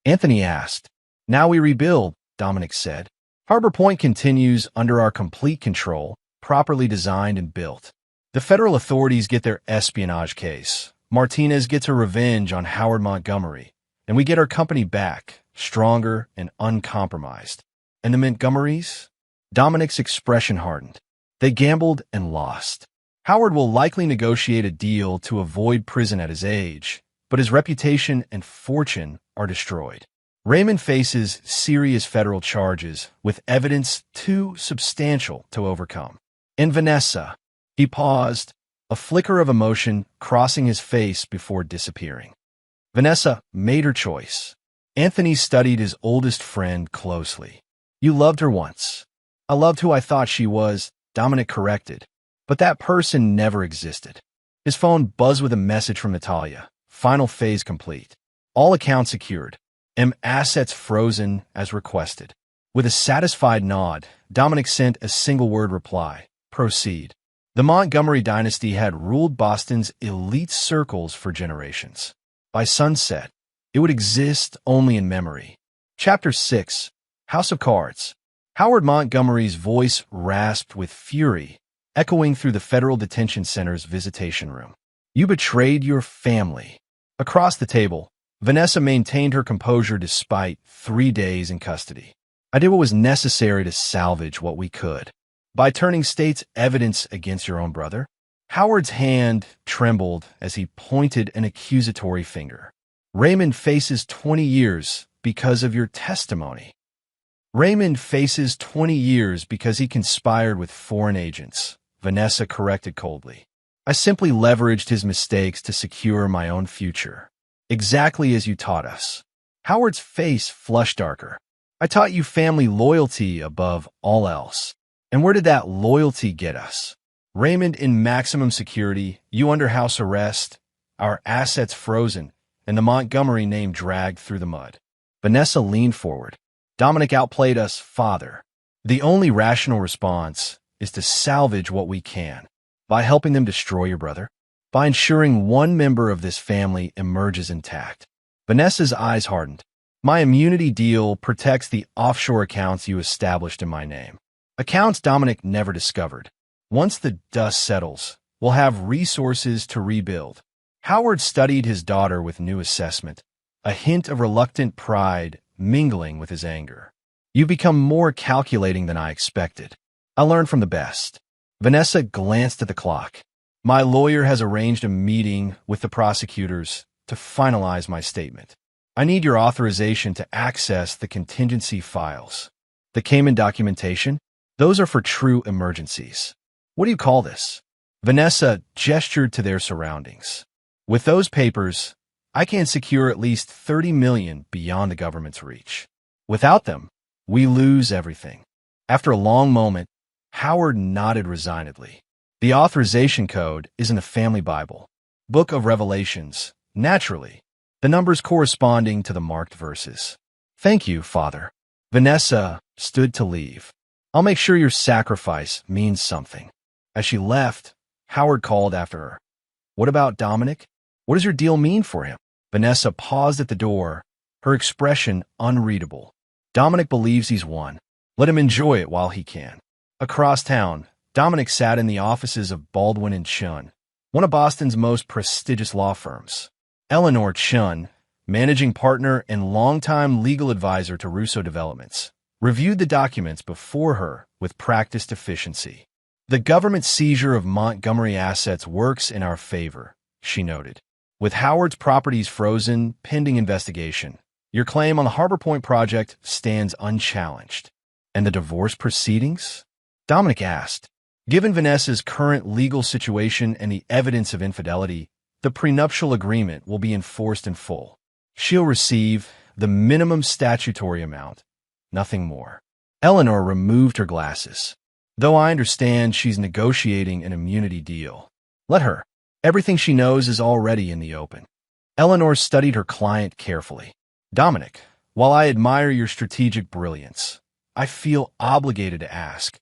Anthony asked. Now we rebuild, Dominic said. Harbor Point continues under our complete control, properly designed and built. The federal authorities get their espionage case. Martinez gets her revenge on Howard Montgomery, and we get our company back, stronger and uncompromised. And the Montgomerys? Dominic's expression hardened. They gambled and lost. Howard will likely negotiate a deal to avoid prison at his age, but his reputation and fortune are destroyed. Raymond faces serious federal charges with evidence too substantial to overcome. And Vanessa, he paused, a flicker of emotion crossing his face before disappearing. Vanessa made her choice. Anthony studied his oldest friend closely. You loved her once. I loved who I thought she was, Dominic corrected. But that person never existed. His phone buzzed with a message from Natalia. Final phase complete. All accounts secured. Assets frozen as requested. With a satisfied nod, Dominic sent a single-word reply. Proceed. The Montgomery dynasty had ruled Boston's elite circles for generations. By sunset, it would exist only in memory. Chapter 6. House of Cards. Howard Montgomery's voice rasped with fury, echoing through the Federal Detention Center's visitation room. You betrayed your family. Across the table, Vanessa maintained her composure despite 3 days in custody. I did what was necessary to salvage what we could. By turning state's evidence against your own brother? Howard's hand trembled as he pointed an accusatory finger. Raymond faces 20 years because of your testimony. Raymond faces 20 years because he conspired with foreign agents, Vanessa corrected coldly. I simply leveraged his mistakes to secure my own future. Exactly as you taught us. Howard's face flushed darker. I taught you family loyalty above all else. And where did that loyalty get us? Raymond in maximum security, you under house arrest, our assets frozen, and the Montgomery name dragged through the mud. Vanessa leaned forward. Dominic outplayed us, father. The only rational response is to salvage what we can. By helping them destroy your brother? By ensuring one member of this family emerges intact. Vanessa's eyes hardened. My immunity deal protects the offshore accounts you established in my name. Accounts Dominic never discovered. Once the dust settles, we'll have resources to rebuild. Howard studied his daughter with new assessment, a hint of reluctant pride mingling with his anger. You become more calculating than I expected. I learned from the best. Vanessa glanced at the clock. My lawyer has arranged a meeting with the prosecutors to finalize my statement. I need your authorization to access the contingency files. The Cayman documentation? Those are for true emergencies. What do you call this? Vanessa gestured to their surroundings. With those papers, I can secure at least $30 million beyond the government's reach. Without them, we lose everything. After a long moment, Howard nodded resignedly. The authorization code is in the family Bible, Book of Revelations, naturally, the numbers corresponding to the marked verses. Thank you, Father. Vanessa stood to leave. I'll make sure your sacrifice means something. As she left, Howard called after her. What about Dominic? What does your deal mean for him? Vanessa paused at the door, her expression unreadable. Dominic believes he's won. Let him enjoy it while he can. Across town, Dominic sat in the offices of Baldwin & Chun, one of Boston's most prestigious law firms. Eleanor Chun, managing partner and longtime legal advisor to Russo Developments, reviewed the documents before her with practiced efficiency. The government seizure of Montgomery assets works in our favor, she noted. With Howard's properties frozen pending investigation, your claim on the Harbor Point project stands unchallenged. And the divorce proceedings? Dominic asked. Given Vanessa's current legal situation and the evidence of infidelity, the prenuptial agreement will be enforced in full. She'll receive the minimum statutory amount, nothing more. Eleanor removed her glasses. Though I understand she's negotiating an immunity deal. Let her. Everything she knows is already in the open. Eleanor studied her client carefully. Dominic, while I admire your strategic brilliance, I feel obligated to ask,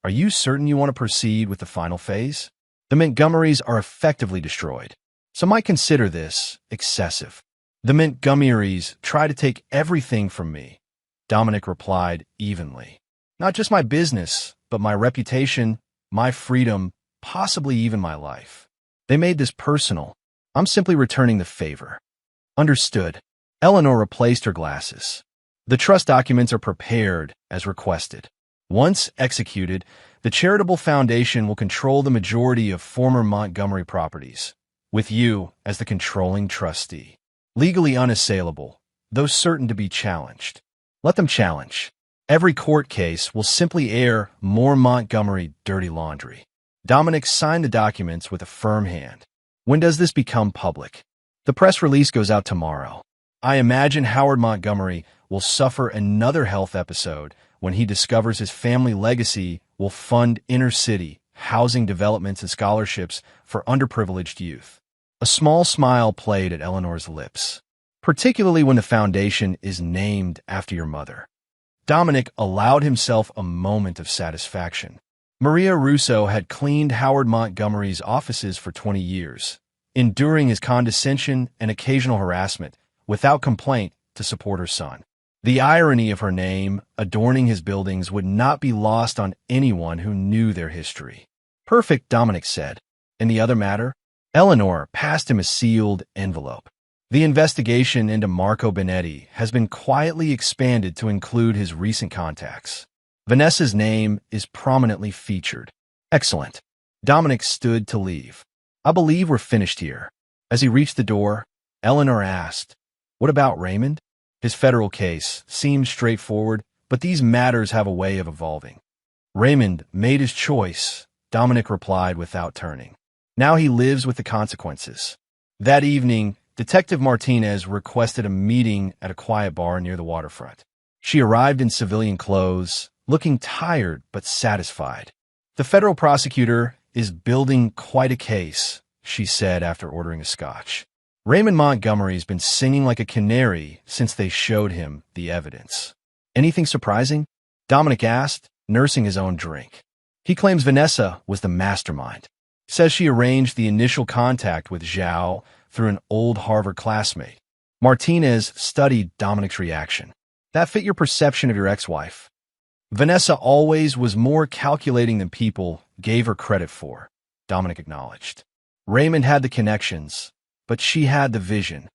are you certain you want to proceed with the final phase? The Montgomerys are effectively destroyed. Some might consider this excessive. The Montgomerys try to take everything from me, Dominic replied evenly. Not just my business, but my reputation, my freedom, possibly even my life. They made this personal. I'm simply returning the favor. Understood. Eleanor replaced her glasses. The trust documents are prepared as requested. Once executed, the charitable foundation will control the majority of former Montgomery properties, with you as the controlling trustee. Legally unassailable, though certain to be challenged. Let them challenge. Every court case will simply air more Montgomery dirty laundry. Dominic signed the documents with a firm hand. When does this become public? The press release goes out tomorrow. I imagine Howard Montgomery will suffer another health episode when he discovers his family legacy will fund inner-city housing developments and scholarships for underprivileged youth. A small smile played at Eleanor's lips, particularly when the foundation is named after your mother. Dominic allowed himself a moment of satisfaction. Maria Russo had cleaned Howard Montgomery's offices for 20 years, enduring his condescension and occasional harassment without complaint to support her son. The irony of her name adorning his buildings would not be lost on anyone who knew their history. Perfect, Dominic said. In the other matter, Eleanor passed him a sealed envelope. The investigation into Marco Benetti has been quietly expanded to include his recent contacts. Vanessa's name is prominently featured. Excellent. Dominic stood to leave. I believe we're finished here. As he reached the door, Eleanor asked, what about Raymond? His federal case seems straightforward, but these matters have a way of evolving. Raymond made his choice, Dominic replied without turning. Now he lives with the consequences. That evening, Detective Martinez requested a meeting at a quiet bar near the waterfront. She arrived in civilian clothes, looking tired but satisfied. The federal prosecutor is building quite a case, she said after ordering a scotch. Raymond Montgomery's been singing like a canary since they showed him the evidence. Anything surprising? Dominic asked, nursing his own drink. He claims Vanessa was the mastermind. Says she arranged the initial contact with Zhao through an old Harvard classmate. Martinez studied Dominic's reaction. That fit your perception of your ex-wife. Vanessa always was more calculating than people gave her credit for, Dominic acknowledged. Raymond had the connections, but she had the vision.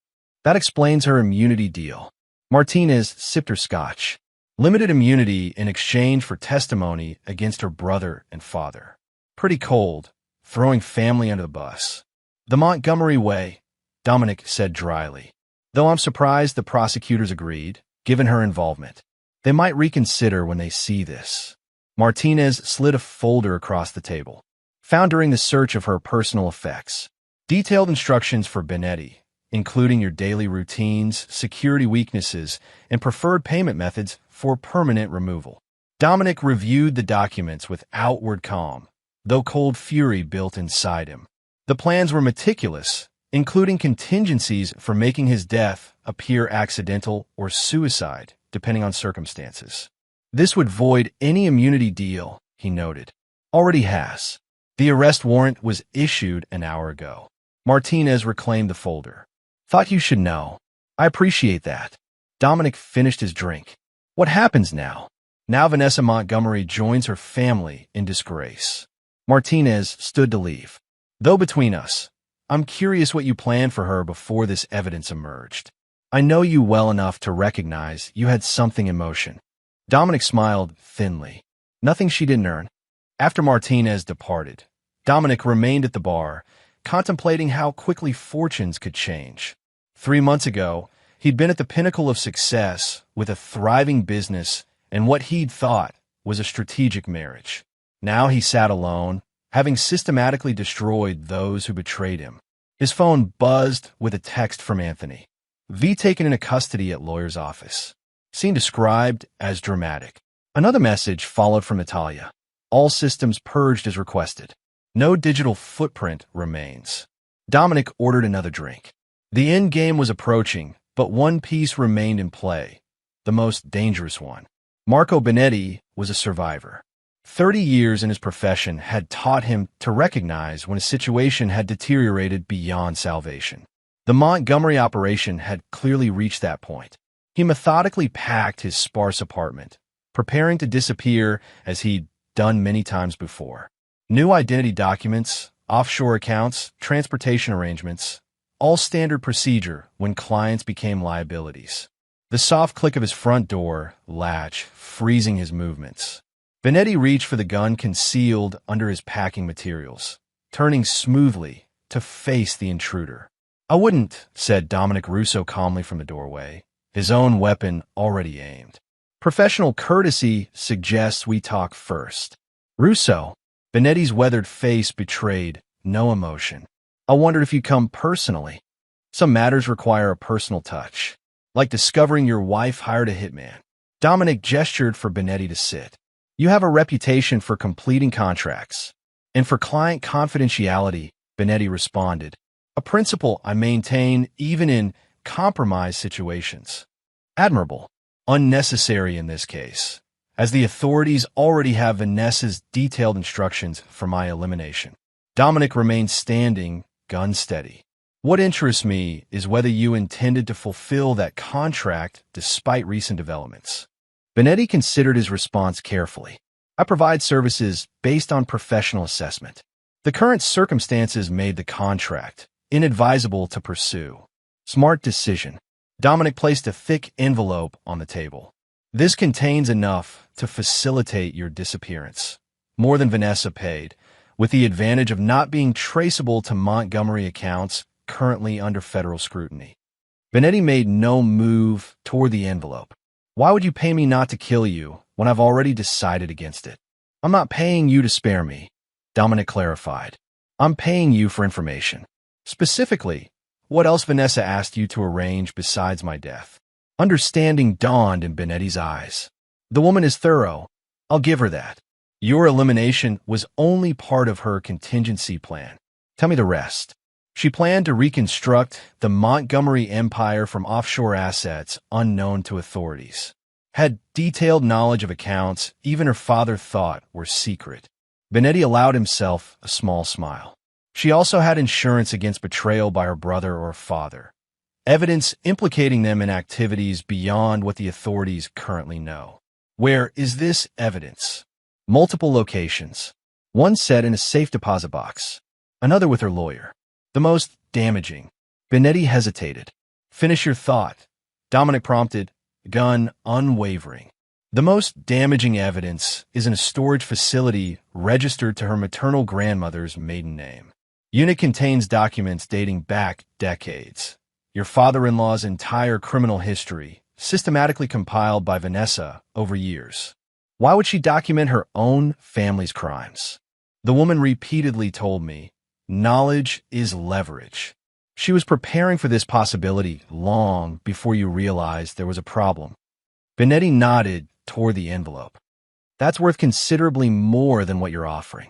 That explains her immunity deal. Martinez sipped her scotch. Limited immunity in exchange for testimony against her brother and father. Pretty cold, throwing family under the bus. The Montgomery way, Dominic said dryly. Though I'm surprised the prosecutors agreed, given her involvement. They might reconsider when they see this. Martinez slid a folder across the table. Found during the search of her personal effects. Detailed instructions for Benetti, including your daily routines, security weaknesses, and preferred payment methods for permanent removal. Dominic reviewed the documents with outward calm, though cold fury built inside him. The plans were meticulous, including contingencies for making his death appear accidental or suicide, depending on circumstances. This would void any immunity deal, he noted. Already has. The arrest warrant was issued an hour ago. Martinez reclaimed the folder. Thought you should know. I appreciate that. Dominic finished his drink. What happens now? Now Vanessa Montgomery joins her family in disgrace. Martinez stood to leave. Though between us, I'm curious what you planned for her before this evidence emerged. I know you well enough to recognize you had something in motion. Dominic smiled thinly. Nothing she didn't earn. After Martinez departed, Dominic remained at the bar, contemplating how quickly fortunes could change. 3 months ago, he'd been at the pinnacle of success with a thriving business and what he'd thought was a strategic marriage. Now he sat alone, having systematically destroyed those who betrayed him. His phone buzzed with a text from Anthony. V taken into custody at lawyer's office. Scene described as dramatic. Another message followed from Natalia. All systems purged as requested. No digital footprint remains. Dominic ordered another drink. The end game was approaching, but one piece remained in play, the most dangerous one. Marco Benetti was a survivor. 30 years in his profession had taught him to recognize when a situation had deteriorated beyond salvation. The Montgomery operation had clearly reached that point. He methodically packed his sparse apartment, preparing to disappear as he'd done many times before. New identity documents, offshore accounts, transportation arrangements, all standard procedure when clients became liabilities. The soft click of his front door latch freezing his movements. Benetti reached for the gun concealed under his packing materials, turning smoothly to face the intruder. I wouldn't, said Dominic Russo calmly from the doorway, his own weapon already aimed. Professional courtesy suggests we talk first. Russo, Benetti's weathered face betrayed no emotion. I wondered if you'd come personally. Some matters require a personal touch, like discovering your wife hired a hitman. Dominic gestured for Benetti to sit. You have a reputation for completing contracts, and for client confidentiality, Benetti responded. A principle I maintain even in compromised situations. Admirable. Unnecessary in this case, as the authorities already have Vanessa's detailed instructions for my elimination. Dominic remained standing, gun steady. What interests me is whether you intended to fulfill that contract despite recent developments. Benetti considered his response carefully. I provide services based on professional assessment. The current circumstances made the contract inadvisable to pursue. Smart decision. Dominic placed a thick envelope on the table. This contains enough to facilitate your disappearance. More than Vanessa paid, with the advantage of not being traceable to Montgomery accounts currently under federal scrutiny. Benetti made no move toward the envelope. Why would you pay me not to kill you when I've already decided against it? I'm not paying you to spare me, Dominic clarified. I'm paying you for information. Specifically, what else Vanessa asked you to arrange besides my death? Understanding dawned in Benetti's eyes. The woman is thorough. I'll give her that. Your elimination was only part of her contingency plan. Tell me the rest. She planned to reconstruct the Montgomery empire from offshore assets unknown to authorities. Had detailed knowledge of accounts even her father thought were secret. Benetti allowed himself a small smile. She also had insurance against betrayal by her brother or father. Evidence implicating them in activities beyond what the authorities currently know. Where is this evidence? Multiple locations. One set in a safe deposit box. Another with her lawyer. The most damaging. Benetti hesitated. Finish your thought. Dominic prompted, gun unwavering. The most damaging evidence is in a storage facility registered to her maternal grandmother's maiden name. Unit contains documents dating back decades. Your father-in-law's entire criminal history, systematically compiled by Vanessa over years. Why would she document her own family's crimes? The woman repeatedly told me, knowledge is leverage. She was preparing for this possibility long before you realized there was a problem. Benetti nodded toward the envelope. That's worth considerably more than what you're offering.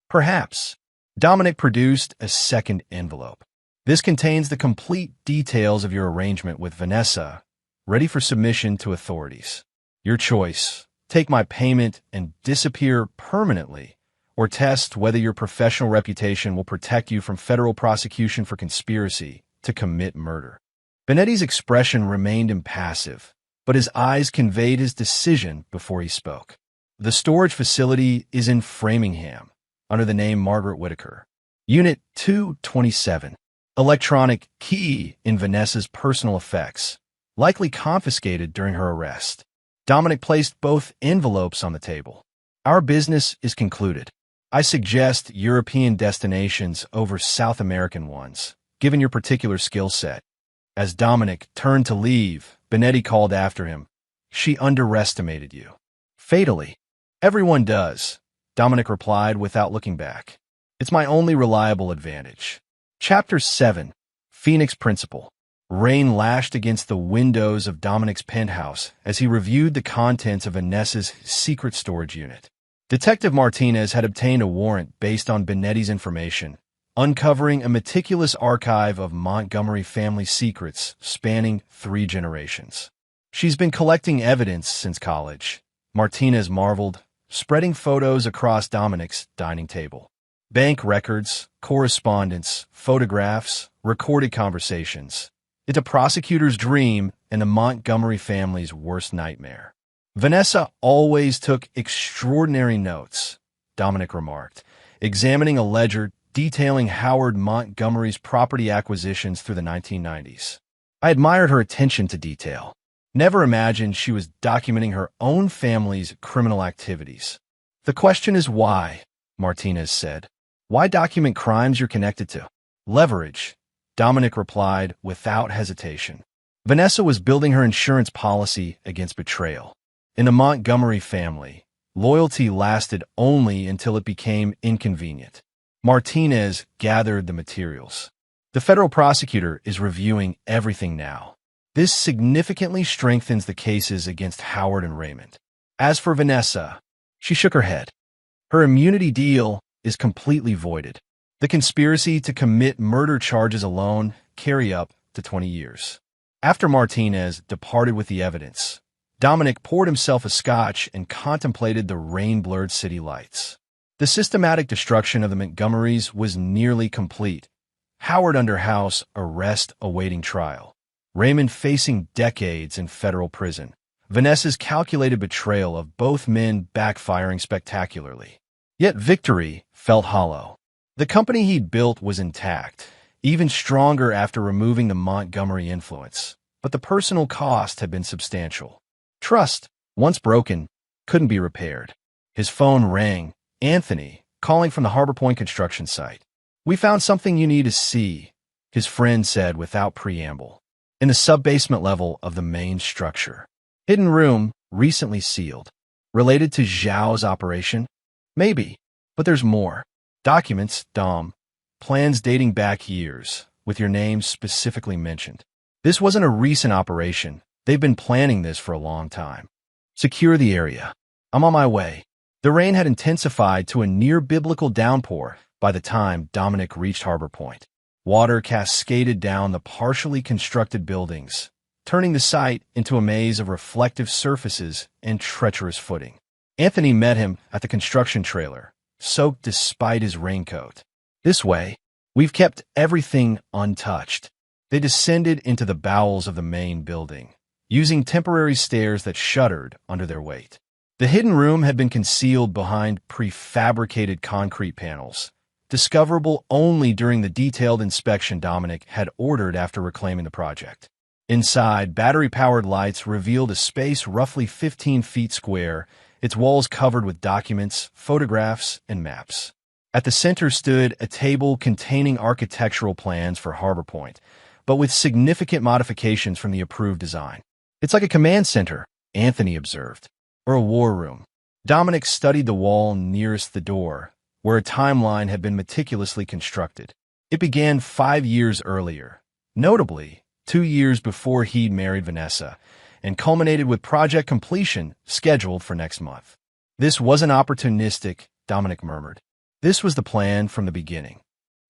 Perhaps. Dominic produced a second envelope. This contains the complete details of your arrangement with Vanessa, ready for submission to authorities. Your choice. Take my payment and disappear permanently, or test whether your professional reputation will protect you from federal prosecution for conspiracy to commit murder. Benetti's expression remained impassive, but his eyes conveyed his decision before he spoke. The storage facility is in Framingham, under the name Margaret Whitaker. Unit 227. Electronic key in Vanessa's personal effects, likely confiscated during her arrest. Dominic placed both envelopes on the table. Our business is concluded. I suggest European destinations over South American ones, given your particular skill set. As Dominic turned to leave, Benetti called after him. She underestimated you. Fatally. Everyone does, Dominic replied without looking back. It's my only reliable advantage. Chapter 7. Phoenix Principle. Rain lashed against the windows of Dominic's penthouse as he reviewed the contents of Vanessa's secret storage unit. Detective Martinez had obtained a warrant based on Benetti's information, uncovering a meticulous archive of Montgomery family secrets spanning 3 generations. She's been collecting evidence since college, Martinez marveled, spreading photos across Dominic's dining table. Bank records, correspondence, photographs, recorded conversations. It's a prosecutor's dream and the Montgomery family's worst nightmare. Vanessa always took extraordinary notes, Dominic remarked, examining a ledger detailing Howard Montgomery's property acquisitions through the 1990s. I admired her attention to detail. Never imagined she was documenting her own family's criminal activities. The question is why, Martinez said. Why document crimes you're connected to? Leverage, Dominic replied without hesitation. Vanessa was building her insurance policy against betrayal. In the Montgomery family, loyalty lasted only until it became inconvenient. Martinez gathered the materials. The federal prosecutor is reviewing everything now. This significantly strengthens the cases against Howard and Raymond. As for Vanessa, she shook her head. Her immunity deal is completely voided. The conspiracy to commit murder charges alone carry up to 20 years. After Martinez departed with the evidence, Dominic poured himself a scotch and contemplated the rain-blurred city lights. The systematic destruction of the Montgomerys was nearly complete. Howard under house arrest awaiting trial. Raymond facing decades in federal prison. Vanessa's calculated betrayal of both men backfiring spectacularly. Yet victory felt hollow. The company he'd built was intact, even stronger after removing the Montgomery influence, but the personal cost had been substantial. Trust, once broken, couldn't be repaired. His phone rang. Anthony, calling from the Harbor Point construction site. We found something you need to see, his friend said without preamble. In the sub-basement level of the main structure. Hidden room, recently sealed. Related to Zhao's operation? Maybe, but there's more. Documents, Dom. Plans dating back years, with your name specifically mentioned. This wasn't a recent operation. They've been planning this for a long time. Secure the area. I'm on my way. The rain had intensified to a near-biblical downpour by the time Dominic reached Harbor Point. Water cascaded down the partially constructed buildings, turning the site into a maze of reflective surfaces and treacherous footing. Anthony met him at the construction trailer, soaked despite his raincoat. This way, we've kept everything untouched. They descended into the bowels of the main building, using temporary stairs that shuddered under their weight. The hidden room had been concealed behind prefabricated concrete panels, discoverable only during the detailed inspection Dominic had ordered after reclaiming the project. Inside, battery-powered lights revealed a space roughly 15 feet square, its walls covered with documents, photographs, and maps. At the center stood a table containing architectural plans for Harbor Point, but with significant modifications from the approved design. "It's like a command center," Anthony observed, "or a war room." Dominic studied the wall nearest the door, where a timeline had been meticulously constructed. It began 5 years earlier, notably 2 years before he'd married Vanessa, and culminated with project completion scheduled for next month. "This wasn't opportunistic," Dominic murmured. "This was the plan from the beginning.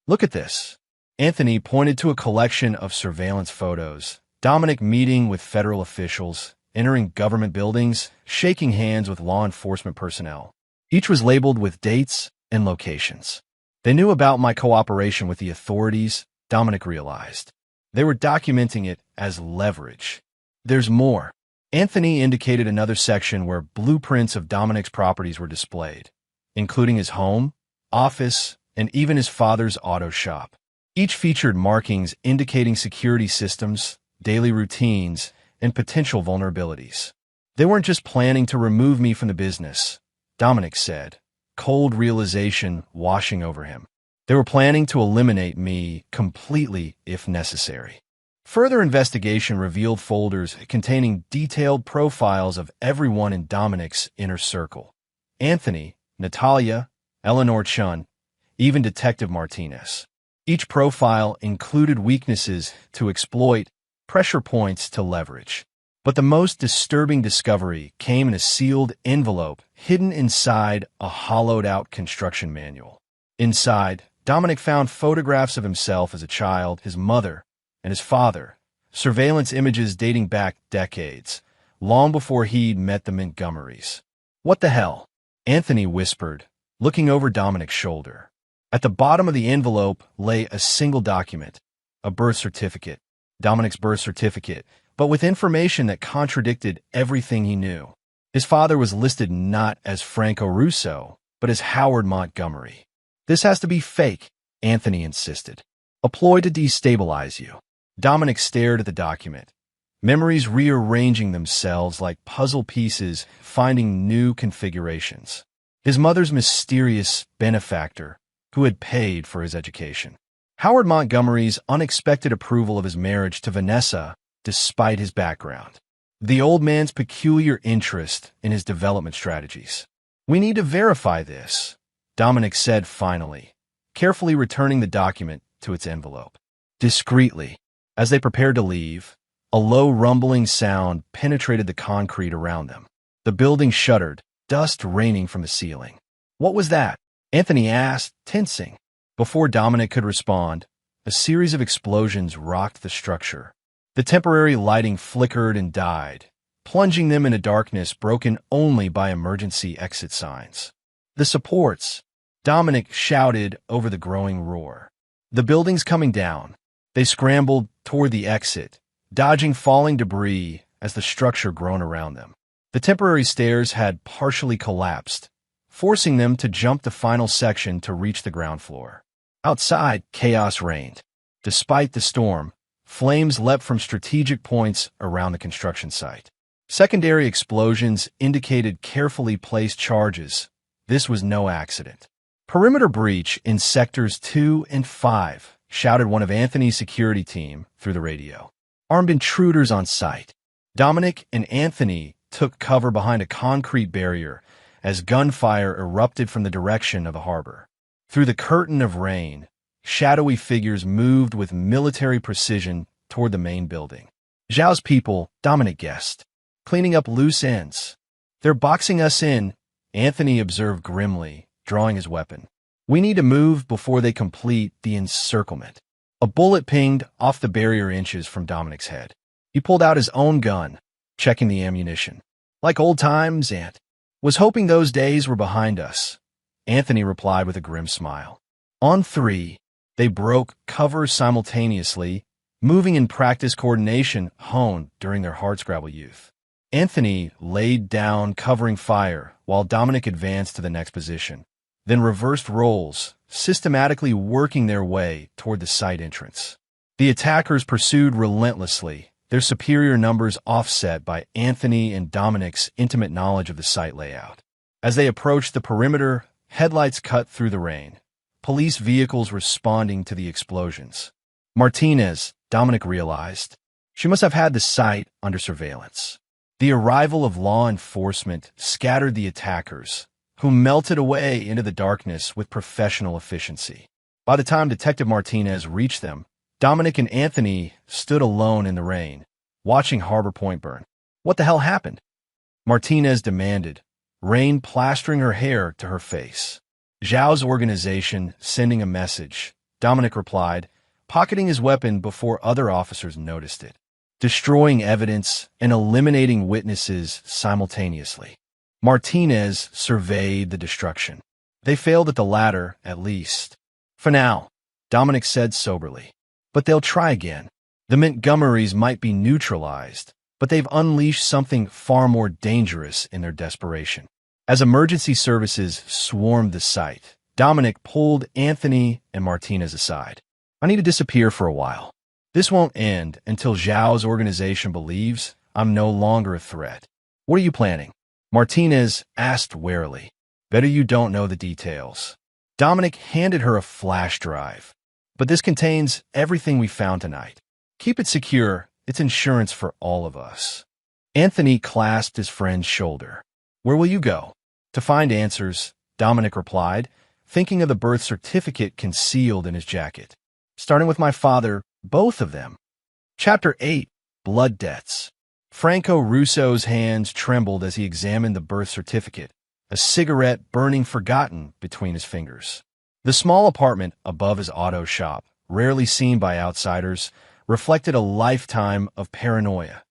Look at this." Anthony pointed to a collection of surveillance photos, Dominic meeting with federal officials, entering government buildings, shaking hands with law enforcement personnel. Each was labeled with dates and locations. They knew about my cooperation with the authorities, Dominic realized. They were documenting it as leverage. "There's more." Anthony indicated another section where blueprints of Dominic's properties were displayed, including his home, office, and even his father's auto shop. Each featured markings indicating security systems, daily routines, and potential vulnerabilities. "They weren't just planning to remove me from the business," Dominic said, cold realization washing over him. "They were planning to eliminate me completely if necessary." Further investigation revealed folders containing detailed profiles of everyone in Dominic's inner circle. Anthony, Natalia, Eleanor Chun, even Detective Martinez. Each profile included weaknesses to exploit, pressure points to leverage. But the most disturbing discovery came in a sealed envelope hidden inside a hollowed-out construction manual. Inside, Dominic found photographs of himself as a child, his mother, and his father, surveillance images dating back decades, long before he'd met the Montgomerys. "What the hell?" Anthony whispered, looking over Dominic's shoulder. At the bottom of the envelope lay a single document, a birth certificate, Dominic's birth certificate, but with information that contradicted everything he knew. His father was listed not as Franco Russo, but as Howard Montgomery. "This has to be fake," Anthony insisted. "A ploy to destabilize you." Dominic stared at the document, memories rearranging themselves like puzzle pieces, finding new configurations. His mother's mysterious benefactor, who had paid for his education. Howard Montgomery's unexpected approval of his marriage to Vanessa, despite his background. The old man's peculiar interest in his development strategies. "We need to verify this," Dominic said finally, carefully returning the document to its envelope. Discreetly, as they prepared to leave, a low rumbling sound penetrated the concrete around them. The building shuddered, dust raining from the ceiling. "What was that?" Anthony asked, tensing. Before Dominic could respond, a series of explosions rocked the structure. The temporary lighting flickered and died, plunging them into darkness broken only by emergency exit signs. "The supports!" Dominic shouted over the growing roar. "The building's coming down." They scrambled toward the exit, dodging falling debris as the structure groaned around them. The temporary stairs had partially collapsed, forcing them to jump the final section to reach the ground floor. Outside, chaos reigned. Despite the storm, flames leapt from strategic points around the construction site. Secondary explosions indicated carefully placed charges. This was no accident. "Perimeter breach in sectors 2 and 5, shouted one of Anthony's security team through the radio. "Armed intruders on site." Dominic and Anthony took cover behind a concrete barrier as gunfire erupted from the direction of the harbor. Through the curtain of rain, shadowy figures moved with military precision toward the main building. "Zhao's people," Dominic guessed, "cleaning up loose ends." "They're boxing us in," Anthony observed grimly, drawing his weapon. "We need to move before they complete the encirclement." A bullet pinged off the barrier inches from Dominic's head. He pulled out his own gun, checking the ammunition. "Like old times, Ant. Was hoping those days were behind us," Anthony replied with a grim smile. On 3, they broke cover simultaneously, moving in practice coordination honed during their hardscrabble youth. Anthony laid down covering fire while Dominic advanced to the next position, then reversed roles, systematically working their way toward the site entrance. The attackers pursued relentlessly, their superior numbers offset by Anthony and Dominic's intimate knowledge of the site layout. As they approached the perimeter, headlights cut through the rain, police vehicles responding to the explosions. Martinez, Dominic realized, she must have had the site under surveillance. The arrival of law enforcement scattered the attackers, who melted away into the darkness with professional efficiency. By the time Detective Martinez reached them, Dominic and Anthony stood alone in the rain, watching Harbor Point burn. What the hell happened? Martinez demanded, rain plastering her hair to her face. Zhao's organization sending a message, Dominic replied, pocketing his weapon before other officers noticed it, destroying evidence and eliminating witnesses simultaneously. Martinez surveyed the destruction. They failed at the latter, at least. For now, Dominic said soberly. But they'll try again. The Montgomerys might be neutralized, but they've unleashed something far more dangerous in their desperation. As emergency services swarmed the site, Dominic pulled Anthony and Martinez aside. I need to disappear for a while. This won't end until Zhao's organization believes I'm no longer a threat. What are you planning? Martinez asked warily. Better you don't know the details. Dominic handed her a flash drive. But this contains everything we found tonight. Keep it secure. It's insurance for all of us. Anthony clasped his friend's shoulder. Where will you go? To find answers, Dominic replied, thinking of the birth certificate concealed in his jacket. Starting with my father, both of them. Chapter 8. Blood Debts. Franco Russo's hands trembled as he examined the birth certificate, a cigarette burning forgotten between his fingers. The small apartment above his auto shop, rarely seen by outsiders, reflected a lifetime of paranoia.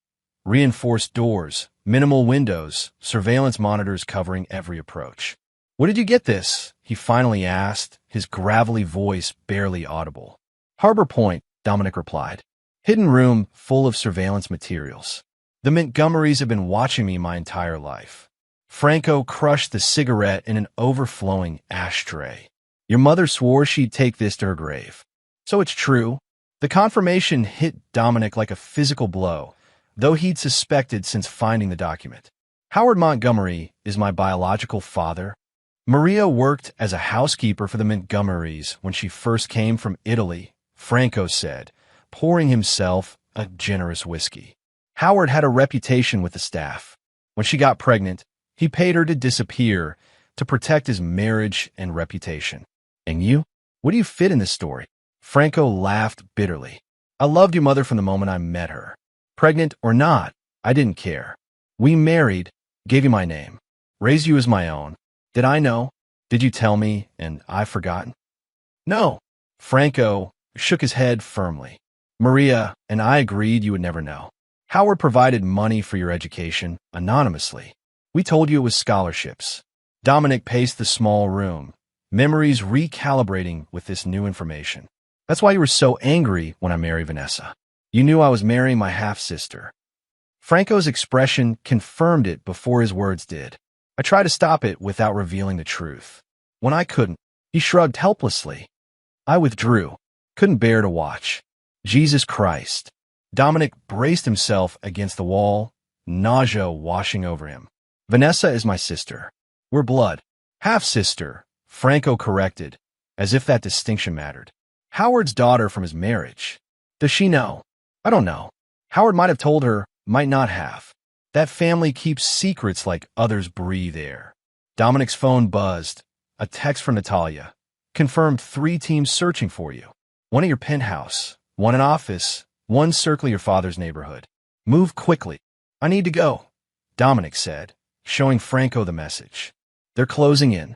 Reinforced doors, minimal windows, surveillance monitors covering every approach. Where did you get this? He finally asked, his gravelly voice barely audible. Harbor Point, Dominic replied. Hidden room full of surveillance materials. The Montgomerys have been watching me my entire life. Franco crushed the cigarette in an overflowing ashtray. Your mother swore she'd take this to her grave. So it's true. The confirmation hit Dominic like a physical blow, though he'd suspected since finding the document. Howard Montgomery is my biological father. Maria worked as a housekeeper for the Montgomerys when she first came from Italy, Franco said, pouring himself a generous whiskey. Howard had a reputation with the staff. When she got pregnant, he paid her to disappear to protect his marriage and reputation. And you? What do you fit in this story? Franco laughed bitterly. I loved your mother from the moment I met her. Pregnant or not, I didn't care. We married, gave you my name, raised you as my own. Did I know? Did you tell me and I've forgotten? No. Franco shook his head firmly. Maria and I agreed you would never know. Howard provided money for your education, anonymously. We told you it was scholarships. Dominic paced the small room, memories recalibrating with this new information. That's why you were so angry when I married Vanessa. You knew I was marrying my half-sister. Franco's expression confirmed it before his words did. I tried to stop it without revealing the truth. When I couldn't, he shrugged helplessly. I withdrew, couldn't bear to watch. Jesus Christ. Dominic braced himself against the wall, nausea washing over him. Vanessa is my sister. We're blood. Half-sister, Franco corrected, as if that distinction mattered. Howard's daughter from his marriage. Does she know? I don't know. Howard might have told her, might not have. That family keeps secrets like others breathe air. Dominic's phone buzzed. A text from Natalia. Confirmed 3 teams searching for you. One at your penthouse, one in office, one circling your father's neighborhood. Move quickly. I need to go, Dominic said, showing Franco the message. They're closing in.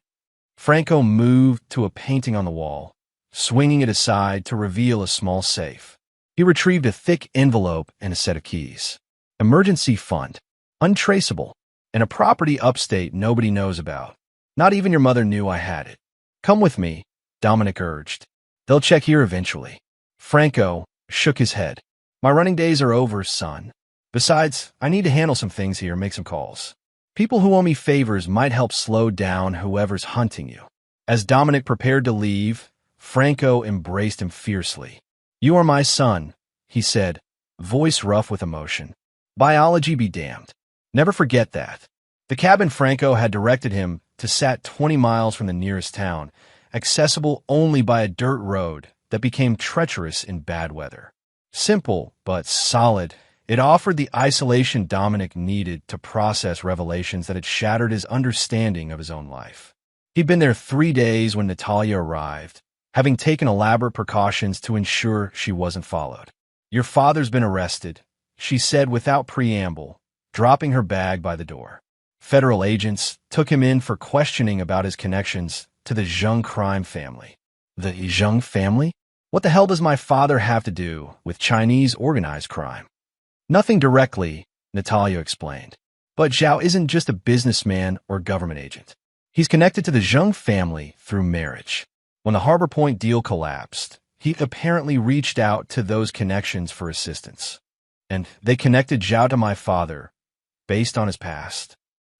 Franco moved to a painting on the wall, swinging it aside to reveal a small safe. He retrieved a thick envelope and a set of keys. Emergency fund, untraceable, and a property upstate nobody knows about. Not even your mother knew I had it. Come with me, Dominic urged. They'll check here eventually. Franco shook his head. My running days are over, son. Besides, I need to handle some things here and make some calls. People who owe me favors might help slow down whoever's hunting you. As Dominic prepared to leave, Franco embraced him fiercely. You are my son, he said, voice rough with emotion. Biology be damned. Never forget that. The cabin Franco had directed him to sat 20 miles from the nearest town, accessible only by a dirt road that became treacherous in bad weather. Simple, but solid, it offered the isolation Dominic needed to process revelations that had shattered his understanding of his own life. He'd been there 3 days when Natalia arrived, having taken elaborate precautions to ensure she wasn't followed. "Your father's been arrested," she said without preamble, dropping her bag by the door. Federal agents took him in for questioning about his connections to the Zheng crime family. The Zheng family? What the hell does my father have to do with Chinese organized crime? Nothing directly, Natalia explained. But Zhao isn't just a businessman or government agent. He's connected to the Zheng family through marriage. When the Harbor Point deal collapsed, he apparently reached out to those connections for assistance. And they connected Zhao to my father, based on his past.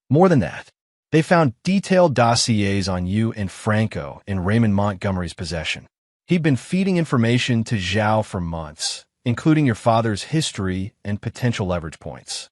More than that, they found detailed dossiers on you and Franco in Raymond Montgomery's possession. He'd been feeding information to Zhao for months, including your father's history and potential leverage points.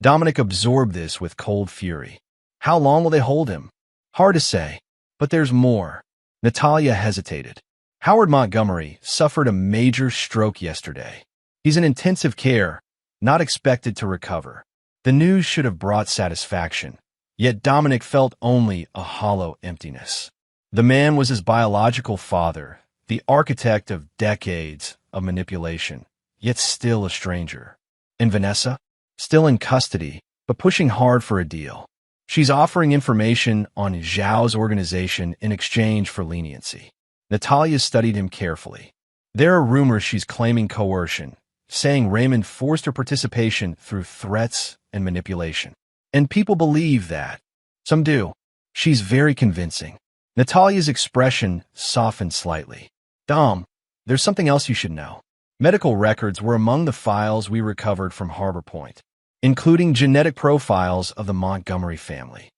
Dominic absorbed this with cold fury. How long will they hold him? Hard to say, but there's more. Natalia hesitated. Howard Montgomery suffered a major stroke yesterday. He's in intensive care, not expected to recover. The news should have brought satisfaction, yet Dominic felt only a hollow emptiness. The man was his biological father, the architect of decades of manipulation, yet still a stranger. And Vanessa? Still in custody, but pushing hard for a deal. She's offering information on Zhao's organization in exchange for leniency. Natalia studied him carefully. There are rumors she's claiming coercion, saying Raymond forced her participation through threats and manipulation. And people believe that. Some do. She's very convincing. Natalia's expression softened slightly. Dom, there's something else you should know. Medical records were among the files we recovered from Harbor Point, including genetic profiles of the Montgomery family.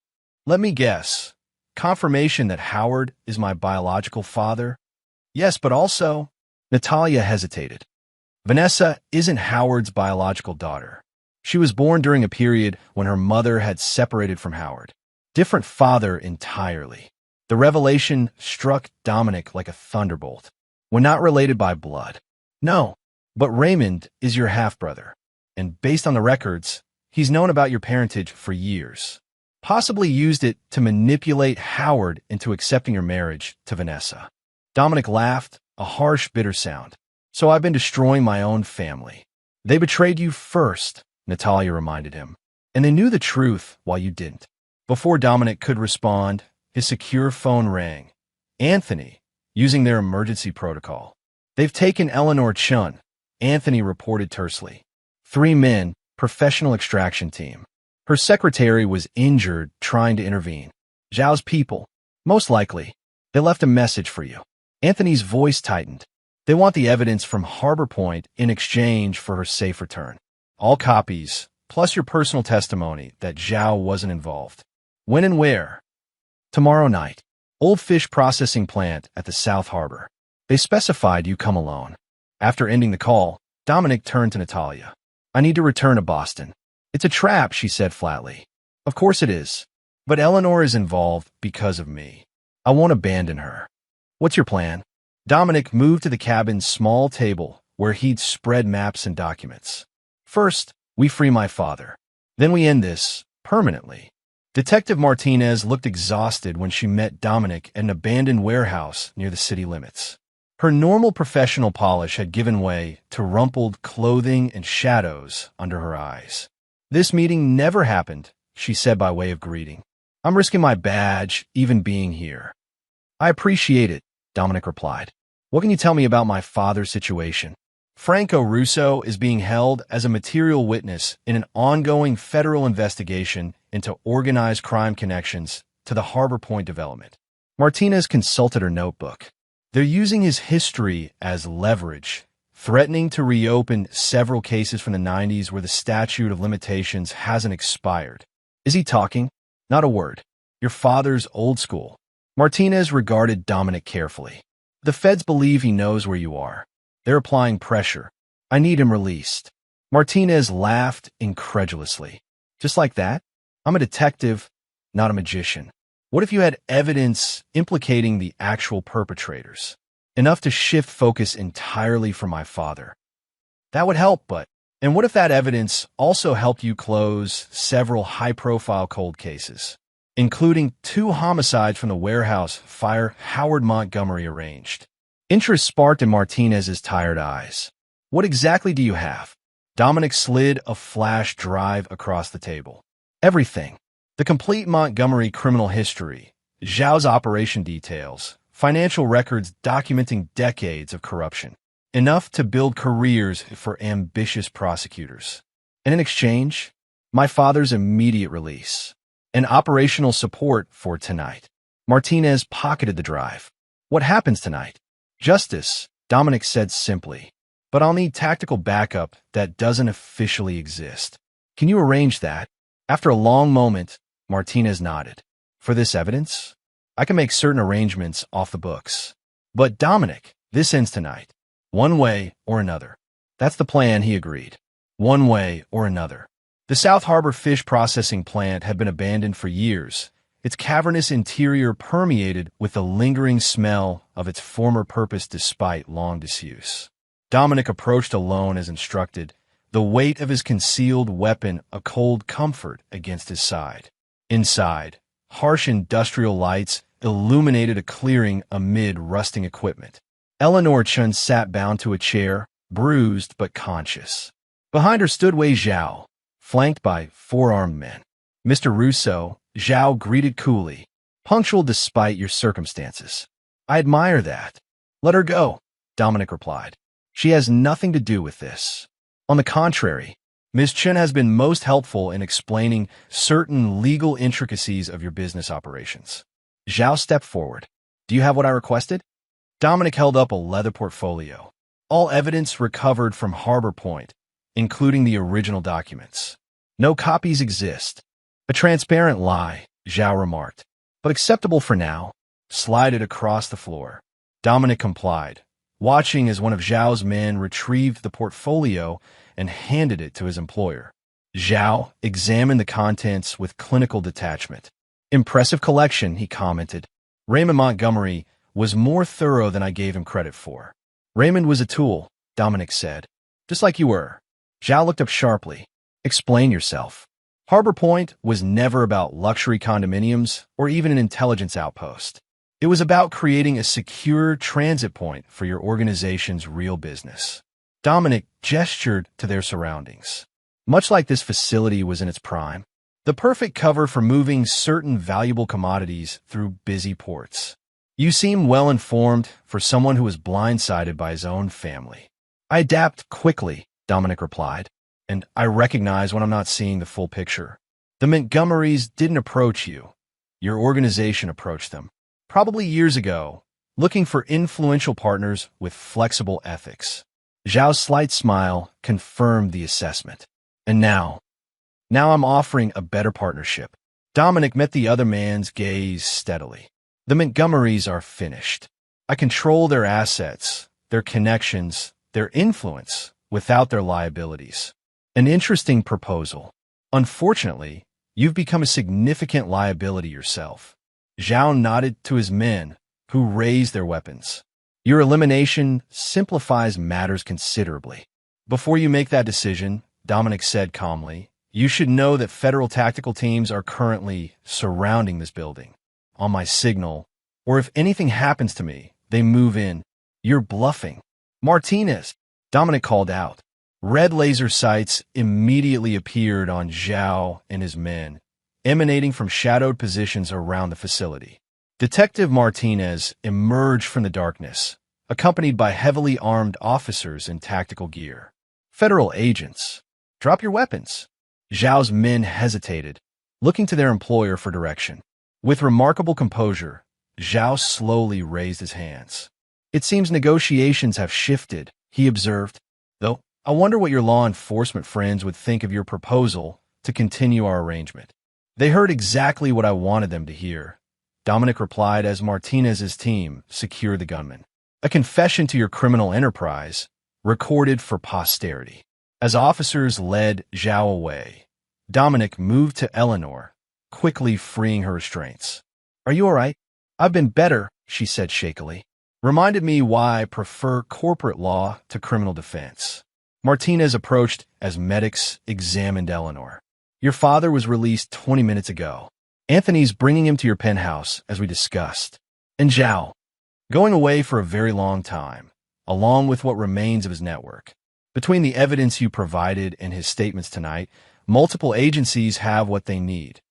Let me guess. Confirmation that Howard is my biological father? Yes, but also... Natalia hesitated. Vanessa isn't Howard's biological daughter. She was born during a period when her mother had separated from Howard. Different father entirely. The revelation struck Dominic like a thunderbolt. We're not related by blood. No, but Raymond is your half-brother. And based on the records, he's known about your parentage for years. Possibly used it to manipulate Howard into accepting your marriage to Vanessa. Dominic laughed, a harsh, bitter sound. So I've been destroying my own family. They betrayed you first, Natalia reminded him. And they knew the truth while you didn't. Before Dominic could respond, his secure phone rang. Anthony, using their emergency protocol. They've taken Eleanor Chun, Anthony reported tersely. 3 men, professional extraction team. Her secretary was injured trying to intervene. Zhao's people, most likely. They left a message for you. Anthony's voice tightened. They want the evidence from Harbor Point in exchange for her safe return. All copies, plus your personal testimony that Zhao wasn't involved. When and where? Tomorrow night. Old fish processing plant at the South Harbor. They specified you come alone. After ending the call, Dominic turned to Natalia. I need to return to Boston. It's a trap, she said flatly. Of course it is. But Eleanor is involved because of me. I won't abandon her. What's your plan? Dominic moved to the cabin's small table where he'd spread maps and documents. First, we free my father. Then we end this, permanently. Detective Martinez looked exhausted when she met Dominic at an abandoned warehouse near the city limits. Her normal professional polish had given way to rumpled clothing and shadows under her eyes. This meeting never happened, she said by way of greeting. I'm risking my badge, even being here. I appreciate it, Dominic replied. What can you tell me about my father's situation? Franco Russo is being held as a material witness in an ongoing federal investigation into organized crime connections to the Harbor Point development. Martinez consulted her notebook. They're using his history as leverage, threatening to reopen several cases from the 90s where the statute of limitations hasn't expired. Is he talking? Not a word. Your father's old school. Martinez regarded Dominic carefully. The feds believe he knows where you are. They're applying pressure. I need him released. Martinez laughed incredulously. Just like that? I'm a detective, not a magician. What if you had evidence implicating the actual perpetrators? Enough to shift focus entirely from my father. That would help, but... And what if that evidence also helped you close several high-profile cold cases, including 2 homicides from the warehouse fire Howard Montgomery arranged? Interest sparked in Martinez's tired eyes. What exactly do you have? Dominic slid a flash drive across the table. Everything. The complete Montgomery criminal history, Zhao's operation details, financial records documenting decades of corruption. Enough to build careers for ambitious prosecutors. And in exchange, my father's immediate release. And operational support for tonight. Martinez pocketed the drive. What happens tonight? Justice, Dominic said simply. But I'll need tactical backup that doesn't officially exist. Can you arrange that? After a long moment, Martinez nodded. For this evidence, I can make certain arrangements off the books. But Dominic, this ends tonight. One way or another. That's the plan, he agreed. One way or another. The South Harbor fish processing plant had been abandoned for years, its cavernous interior permeated with the lingering smell of its former purpose despite long disuse. Dominic approached alone as instructed, the weight of his concealed weapon a cold comfort against his side. Inside, harsh industrial lights illuminated a clearing amid rusting equipment. Eleanor Chun sat bound to a chair, bruised but conscious. Behind her stood Wei Zhao, flanked by 4 armed men. Mr. Russo, Zhao greeted coolly, punctual despite your circumstances. I admire that. Let her go, Dominic replied. She has nothing to do with this. On the contrary, Ms. Chen has been most helpful in explaining certain legal intricacies of your business operations. Zhao stepped forward. Do you have what I requested? Dominic held up a leather portfolio. All evidence recovered from Harbor Point, including the original documents. No copies exist. A transparent lie, Zhao remarked, but acceptable for now. Slide it across the floor. Dominic complied, watching as one of Zhao's men retrieved the portfolio and handed it to his employer. Zhao examined the contents with clinical detachment. Impressive collection, he commented. Raymond Montgomery was more thorough than I gave him credit for. Raymond was a tool, Dominic said. Just like you were. Zhao looked up sharply. Explain yourself. Harbor Point was never about luxury condominiums or even an intelligence outpost. It was about creating a secure transit point for your organization's real business. Dominic gestured to their surroundings. Much like this facility was in its prime, the perfect cover for moving certain valuable commodities through busy ports. You seem well informed for someone who was blindsided by his own family. I adapt quickly, Dominic replied, and I recognize when I'm not seeing the full picture. The Montgomerys didn't approach you. Your organization approached them, probably years ago, looking for influential partners with flexible ethics. Zhao's slight smile confirmed the assessment. And now I'm offering a better partnership. Dominic met the other man's gaze steadily. The Montgomerys are finished. I control their assets, their connections, their influence, without their liabilities. An interesting proposal. Unfortunately, you've become a significant liability yourself. Zhao nodded to his men, who raised their weapons. Your elimination simplifies matters considerably. Before you make that decision, Dominic said calmly, you should know that federal tactical teams are currently surrounding this building. On my signal, or if anything happens to me, they move in. You're bluffing. Martinez, Dominic called out. Red laser sights immediately appeared on Zhao and his men, emanating from shadowed positions around the facility. Detective Martinez emerged from the darkness, accompanied by heavily armed officers in tactical gear. Federal agents. Drop your weapons. Zhao's men hesitated, looking to their employer for direction. With remarkable composure, Zhao slowly raised his hands. It seems negotiations have shifted, he observed, though I wonder what your law enforcement friends would think of your proposal to continue our arrangement. They heard exactly what I wanted them to hear, Dominic replied as Martinez's team secured the gunman. A confession to your criminal enterprise, recorded for posterity. As officers led Zhao away, Dominic moved to Eleanor, quickly freeing her restraints. "Are you all right?" "I've been better," she said shakily. "Reminded me why I prefer corporate law to criminal defense." Martinez approached as medics examined Eleanor. "Your father was released 20 minutes ago. Anthony's bringing him to your penthouse, as we discussed. And Zhao, going away for a very long time, along with what remains of his network. Between the evidence you provided and his statements tonight, multiple agencies have what they need."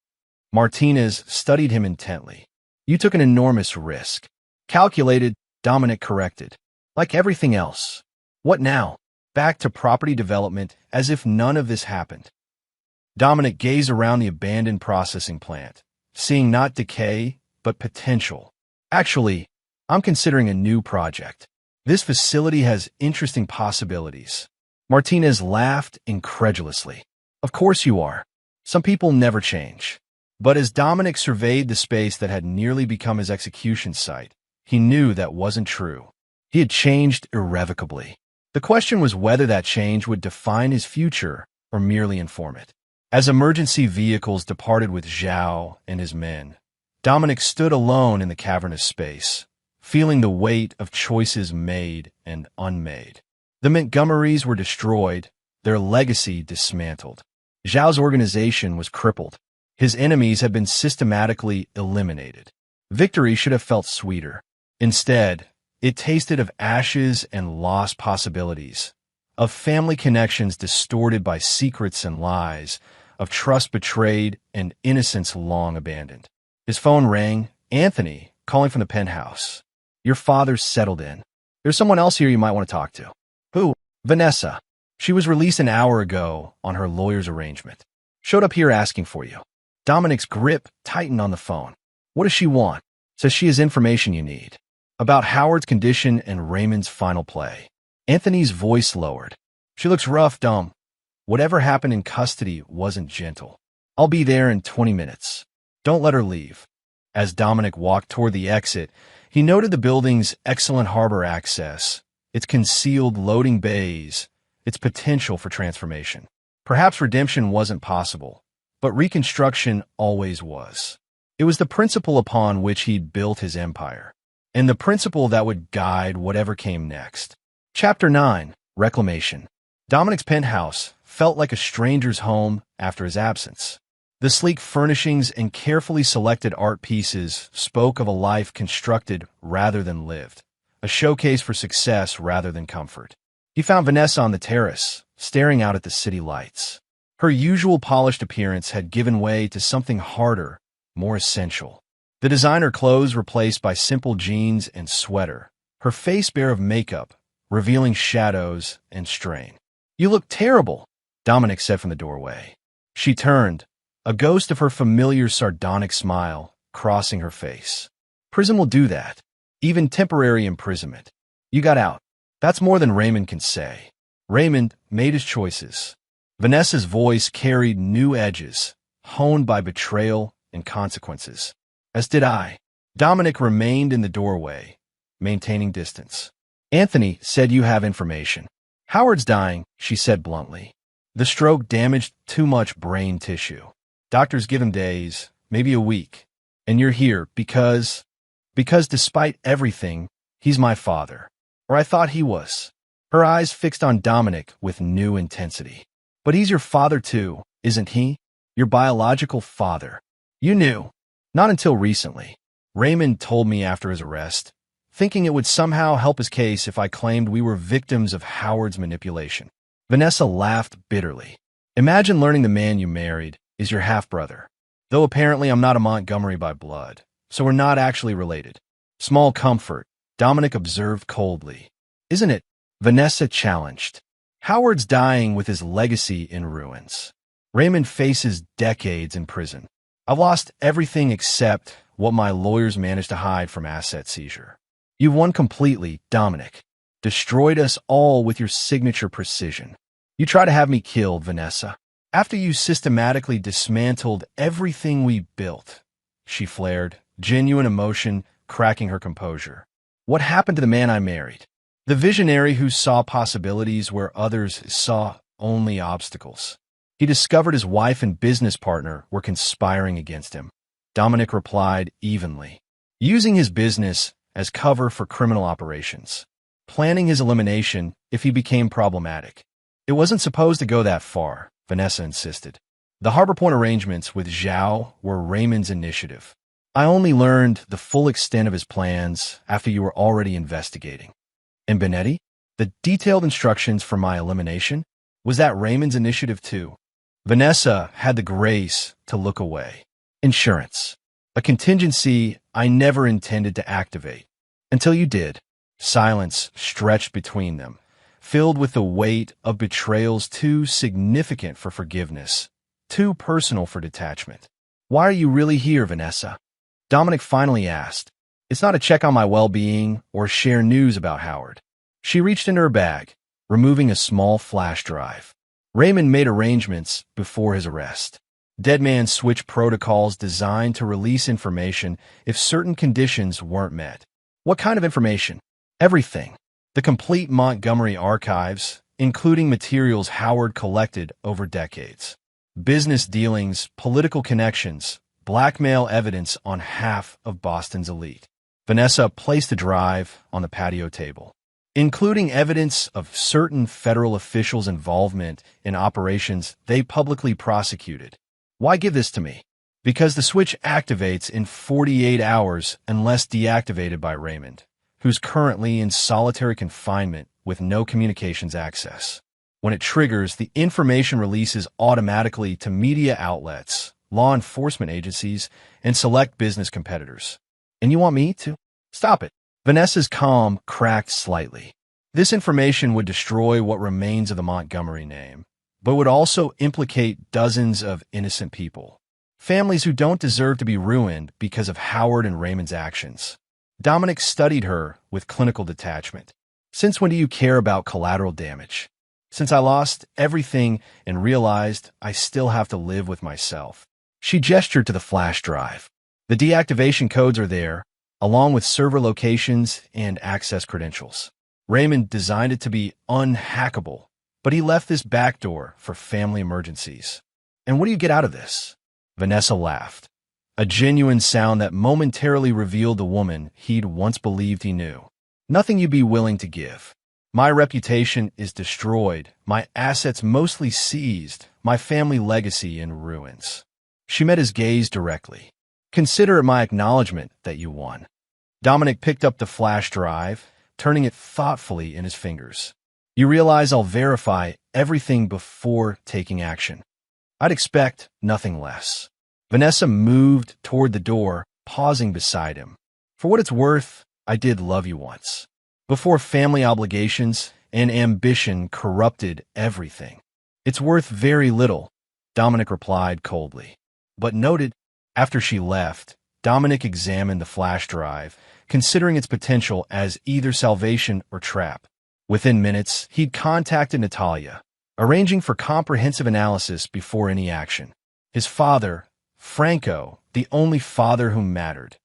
Martinez studied him intently. "You took an enormous risk." "Calculated," Dominic corrected. "Like everything else." "What now?" "Back to property development, as if none of this happened." Dominic gazed around the abandoned processing plant, seeing not decay, but potential. "Actually, I'm considering a new project. This facility has interesting possibilities." Martinez laughed incredulously. "Of course you are. Some people never change." But as Dominic surveyed the space that had nearly become his execution site, he knew that wasn't true. He had changed irrevocably. The question was whether that change would define his future or merely inform it. As emergency vehicles departed with Zhao and his men, Dominic stood alone in the cavernous space, feeling the weight of choices made and unmade. The Montgomerys were destroyed, their legacy dismantled. Zhao's organization was crippled. His enemies had been systematically eliminated. Victory should have felt sweeter. Instead, it tasted of ashes and lost possibilities, of family connections distorted by secrets and lies, of trust betrayed and innocence long abandoned. His phone rang. Anthony, calling from the penthouse. "Your father's settled in. There's someone else here you might want to talk to." "Who?" "Vanessa. She was released an hour ago on her lawyer's arrangement. Showed up here asking for you." Dominic's grip tightened on the phone. "What does she want?" "Says she has information you need. About Howard's condition and Raymond's final play." Anthony's voice lowered. "She looks rough, Dom. Whatever happened in custody wasn't gentle. I'll be there in 20 minutes. Don't let her leave." As Dominic walked toward the exit, he noted the building's excellent harbor access, its concealed loading bays, its potential for transformation. Perhaps redemption wasn't possible, but reconstruction always was. It was the principle upon which he'd built his empire, and the principle that would guide whatever came next. Chapter 9. Reclamation. Dominic's penthouse felt like a stranger's home after his absence. The sleek furnishings and carefully selected art pieces spoke of a life constructed rather than lived, a showcase for success rather than comfort. He found Vanessa on the terrace, staring out at the city lights. Her usual polished appearance had given way to something harder, more essential. The designer clothes replaced by simple jeans and sweater, her face bare of makeup, revealing shadows and strain. "You look terrible," Dominic said from the doorway. She turned, a ghost of her familiar sardonic smile crossing her face. "Prison will do that. Even temporary imprisonment. You got out. That's more than Raymond can say. Raymond made his choices." Vanessa's voice carried new edges, honed by betrayal and consequences. "As did I." Dominic remained in the doorway, maintaining distance. "Anthony said you have information." "Howard's dying," she said bluntly. "The stroke damaged too much brain tissue. Doctors give him days, maybe a week. And you're here because despite everything, he's my father. Or I thought he was." Her eyes fixed on Dominic with new intensity. "But he's your father too, isn't he? Your biological father. You knew." "Not until recently. Raymond told me after his arrest, thinking it would somehow help his case if I claimed we were victims of Howard's manipulation." Vanessa laughed bitterly. "Imagine learning the man you married is your half-brother. Though apparently I'm not a Montgomery by blood, so we're not actually related." "Small comfort," Dominic observed coldly. "Isn't it?" Vanessa challenged. "Howard's dying with his legacy in ruins. Raymond faces decades in prison. I've lost everything except what my lawyers managed to hide from asset seizure. You've won completely, Dominic. Destroyed us all with your signature precision. You try to have me killed, Vanessa. After you systematically dismantled everything we built," she flared, genuine emotion cracking her composure. "What happened to the man I married? The visionary who saw possibilities where others saw only obstacles. He discovered his wife and business partner were conspiring against him. Dominic replied evenly, using his business as cover for criminal operations, planning his elimination if he became problematic. It wasn't supposed to go that far, Vanessa insisted. The Harbor Point arrangements with Zhao were Raymond's initiative. I only learned the full extent of his plans after you were already investigating. And Benetti? The detailed instructions for my elimination? Was that Raymond's initiative too? Vanessa had the grace to look away. Insurance. A contingency I never intended to activate. Until you did. Silence stretched between them, filled with the weight of betrayals too significant for forgiveness, too personal for detachment. Why are you really here, Vanessa? Dominic finally asked. It's not a check on my well-being or share news about Howard. She reached into her bag, removing a small flash drive. Raymond made arrangements before his arrest. Deadman switch protocols designed to release information if certain conditions weren't met. What kind of information? Everything. The complete Montgomery archives, including materials Howard collected over decades. Business dealings, political connections, blackmail evidence on half of Boston's elite. Vanessa placed the drive on the patio table, including evidence of certain federal officials' involvement in operations they publicly prosecuted. Why give this to me? Because the switch activates in 48 hours unless deactivated by Raymond, who's currently in solitary confinement with no communications access. When it triggers, the information releases automatically to media outlets, law enforcement agencies, and select business competitors. And you want me to? Stop it. Vanessa's calm cracked slightly. This information would destroy what remains of the Montgomery name, but would also implicate dozens of innocent people. Families who don't deserve to be ruined because of Howard and Raymond's actions. Dominic studied her with clinical detachment. Since when do you care about collateral damage? Since I lost everything and realized I still have to live with myself. She gestured to the flash drive. The deactivation codes are there, along with server locations and access credentials. Raymond designed it to be unhackable, but he left this backdoor for family emergencies. And what do you get out of this? Vanessa laughed, a genuine sound that momentarily revealed the woman he'd once believed he knew. Nothing you'd be willing to give. My reputation is destroyed, my assets mostly seized, my family legacy in ruins. She met his gaze directly. Consider it my acknowledgement that you won. Dominic picked up the flash drive, turning it thoughtfully in his fingers. You realize I'll verify everything before taking action. I'd expect nothing less. Vanessa moved toward the door, pausing beside him. For what it's worth, I did love you once. Before family obligations and ambition corrupted everything. It's worth very little, Dominic replied coldly. But noted, after she left, Dominic examined the flash drive, considering its potential as either salvation or trap. Within minutes, he'd contacted Natalia, arranging for comprehensive analysis before any action. His father, Franco, the only father who mattered,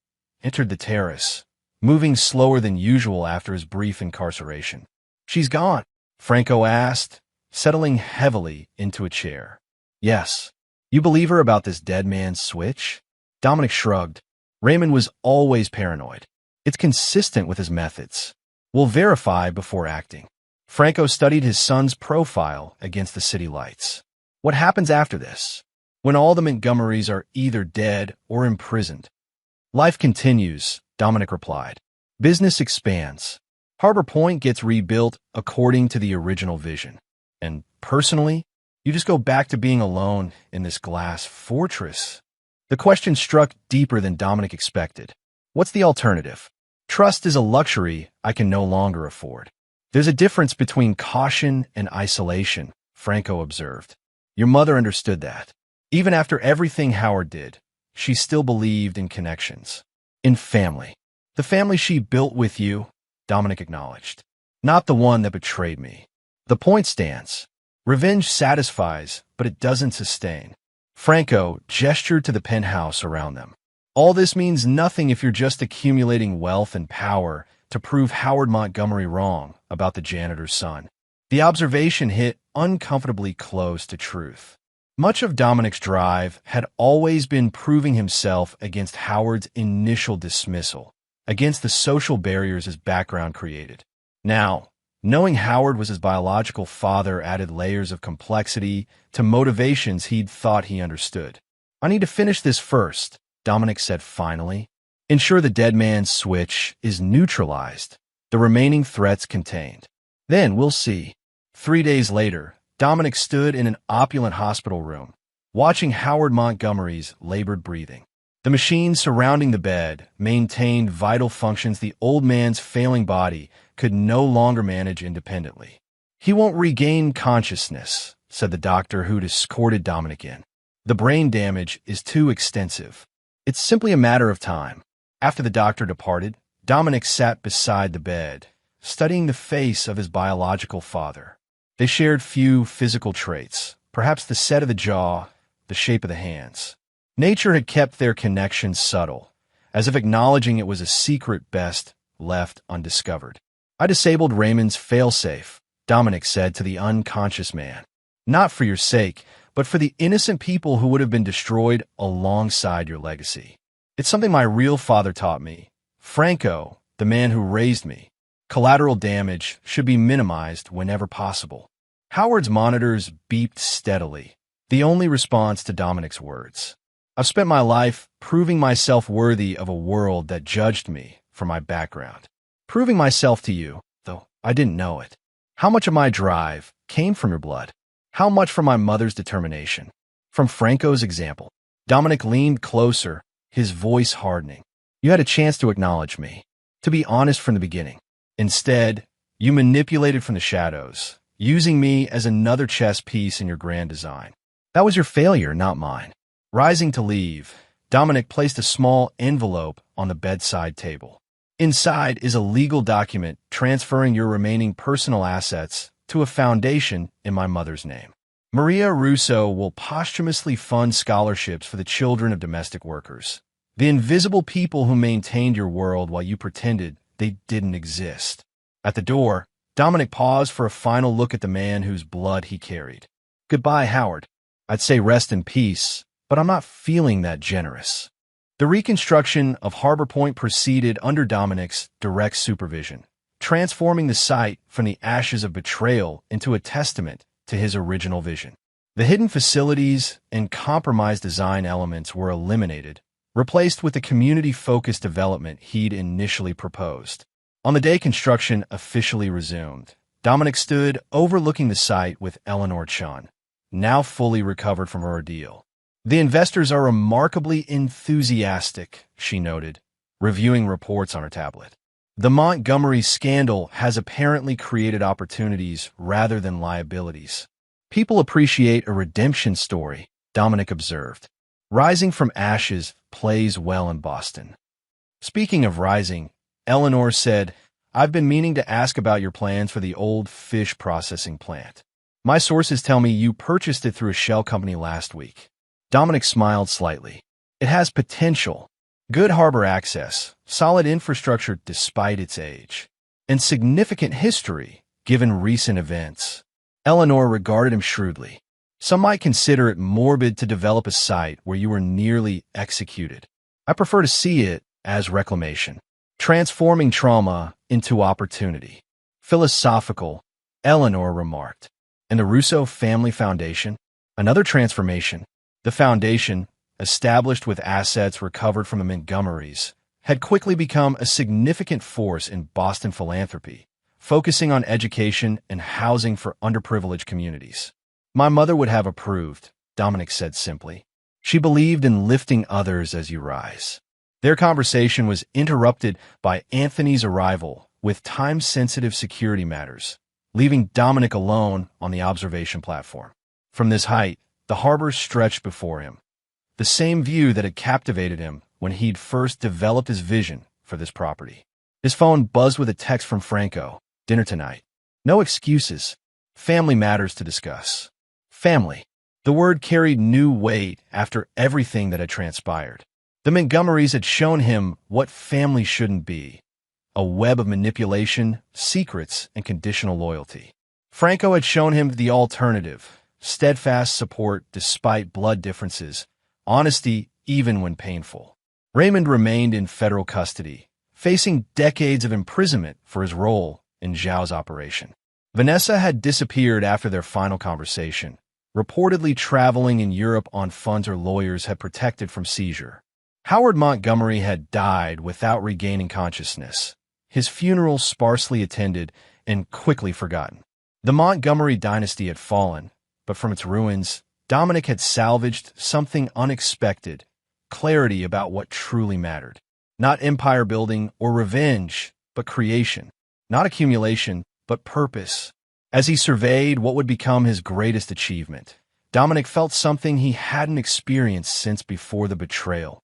entered the terrace, moving slower than usual after his brief incarceration. She's gone, Franco asked, settling heavily into a chair. Yes. You believe her about this dead man's switch? Dominic shrugged. Raymond was always paranoid. It's consistent with his methods. We'll verify before acting. Franco studied his son's profile against the city lights. What happens after this? When all the Montgomerys are either dead or imprisoned? Life continues, Dominic replied. Business expands. Harbor Point gets rebuilt according to the original vision. And personally, you just go back to being alone in this glass fortress. The question struck deeper than Dominic expected. What's the alternative? Trust is a luxury I can no longer afford. There's a difference between caution and isolation, Franco observed. Your mother understood that. Even after everything Howard did, she still believed in connections. In family. The family she built with you, Dominic acknowledged. Not the one that betrayed me. The point stands. Revenge satisfies, but it doesn't sustain. Franco gestured to the penthouse around them. All this means nothing if you're just accumulating wealth and power to prove Howard Montgomery wrong about the janitor's son. The observation hit uncomfortably close to truth. Much of Dominic's drive had always been proving himself against Howard's initial dismissal, against the social barriers his background created. Now, knowing Howard was his biological father added layers of complexity to motivations he'd thought he understood. "I need to finish this first," Dominic said finally. "Ensure the dead man's switch is neutralized, the remaining threats contained. Then we'll see." 3 days later, Dominic stood in an opulent hospital room, watching Howard Montgomery's labored breathing. The machines surrounding the bed maintained vital functions the old man's failing body could no longer manage independently. "He won't regain consciousness," said the doctor who'd escorted Dominic in. "The brain damage is too extensive. It's simply a matter of time." After the doctor departed, Dominic sat beside the bed, studying the face of his biological father. They shared few physical traits, perhaps the set of the jaw, the shape of the hands. Nature had kept their connection subtle, as if acknowledging it was a secret best left undiscovered. "I disabled Raymond's failsafe," Dominic said to the unconscious man. "Not for your sake, but for the innocent people who would have been destroyed alongside your legacy. It's something my real father taught me. Franco, the man who raised me. Collateral damage should be minimized whenever possible." Howard's monitors beeped steadily, the only response to Dominic's words. "I've spent my life proving myself worthy of a world that judged me for my background. Proving myself to you, though I didn't know it. How much of my drive came from your blood? How much from my mother's determination? From Franco's example?" Dominic leaned closer, his voice hardening. "You had a chance to acknowledge me, to be honest from the beginning. Instead, you manipulated from the shadows, using me as another chess piece in your grand design. That was your failure, not mine." Rising to leave, Dominic placed a small envelope on the bedside table. "Inside is a legal document transferring your remaining personal assets to a foundation in my mother's name. Maria Russo will posthumously fund scholarships for the children of domestic workers, the invisible people who maintained your world while you pretended they didn't exist." At the door, Dominic paused for a final look at the man whose blood he carried. "Goodbye, Howard. I'd say rest in peace, but I'm not feeling that generous." The reconstruction of Harbor Point proceeded under Dominic's direct supervision, transforming the site from the ashes of betrayal into a testament to his original vision. The hidden facilities and compromised design elements were eliminated, replaced with the community-focused development he'd initially proposed. On the day construction officially resumed, Dominic stood overlooking the site with Eleanor Chun, now fully recovered from her ordeal. "The investors are remarkably enthusiastic," she noted, reviewing reports on her tablet. "The Montgomery scandal has apparently created opportunities rather than liabilities. People appreciate a redemption story," Dominic observed. "Rising from ashes plays well in Boston." Speaking of rising, Eleanor said, "I've been meaning to ask about your plans for the old fish processing plant. My sources tell me you purchased it through a shell company last week." Dominic smiled slightly. "It has potential. Good harbor access, solid infrastructure despite its age, and significant history given recent events." Eleanor regarded him shrewdly. "Some might consider it morbid to develop a site where you were nearly executed. I prefer to see it as reclamation, transforming trauma into opportunity." "Philosophical," Eleanor remarked. "And the Russo Family Foundation? Another transformation." The foundation, established with assets recovered from the Montgomerys, had quickly become a significant force in Boston philanthropy, focusing on education and housing for underprivileged communities. "My mother would have approved," Dominic said simply. "She believed in lifting others as you rise." Their conversation was interrupted by Anthony's arrival with time-sensitive security matters, leaving Dominic alone on the observation platform. From this height, the harbor stretched before him, the same view that had captivated him when he'd first developed his vision for this property. His phone buzzed with a text from Franco. "Dinner tonight. No excuses. Family matters to discuss." Family. The word carried new weight after everything that had transpired. The Montgomerys had shown him what family shouldn't be: a web of manipulation, secrets, and conditional loyalty. Franco had shown him the alternative: steadfast support despite blood differences, honesty even when painful. Raymond remained in federal custody, facing decades of imprisonment for his role in Zhao's operation. Vanessa had disappeared after their final conversation, reportedly traveling in Europe on funds her lawyers had protected from seizure. Howard Montgomery had died without regaining consciousness, his funeral sparsely attended and quickly forgotten. The Montgomery dynasty had fallen, but from its ruins, Dominic had salvaged something unexpected: clarity about what truly mattered. Not empire building or revenge, but creation. Not accumulation, but purpose. As he surveyed what would become his greatest achievement, Dominic felt something he hadn't experienced since before the betrayal: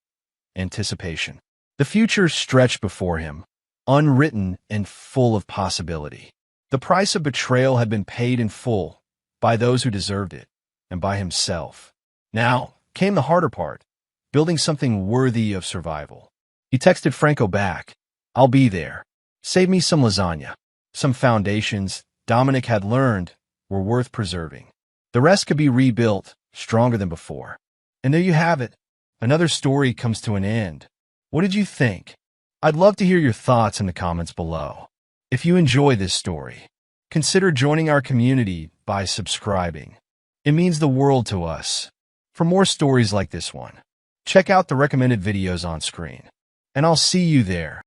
anticipation. The future stretched before him, unwritten and full of possibility. The price of betrayal had been paid in full, by those who deserved it, and by himself. Now came the harder part: building something worthy of survival. He texted Franco back, "I'll be there. Save me some lasagna." Some foundations, Dominic had learned, were worth preserving. The rest could be rebuilt, stronger than before. And there you have it. Another story comes to an end. What did you think? I'd love to hear your thoughts in the comments below. If you enjoy this story, consider joining our community by subscribing. It means the world to us. For more stories like this one, check out the recommended videos on screen. And I'll see you there.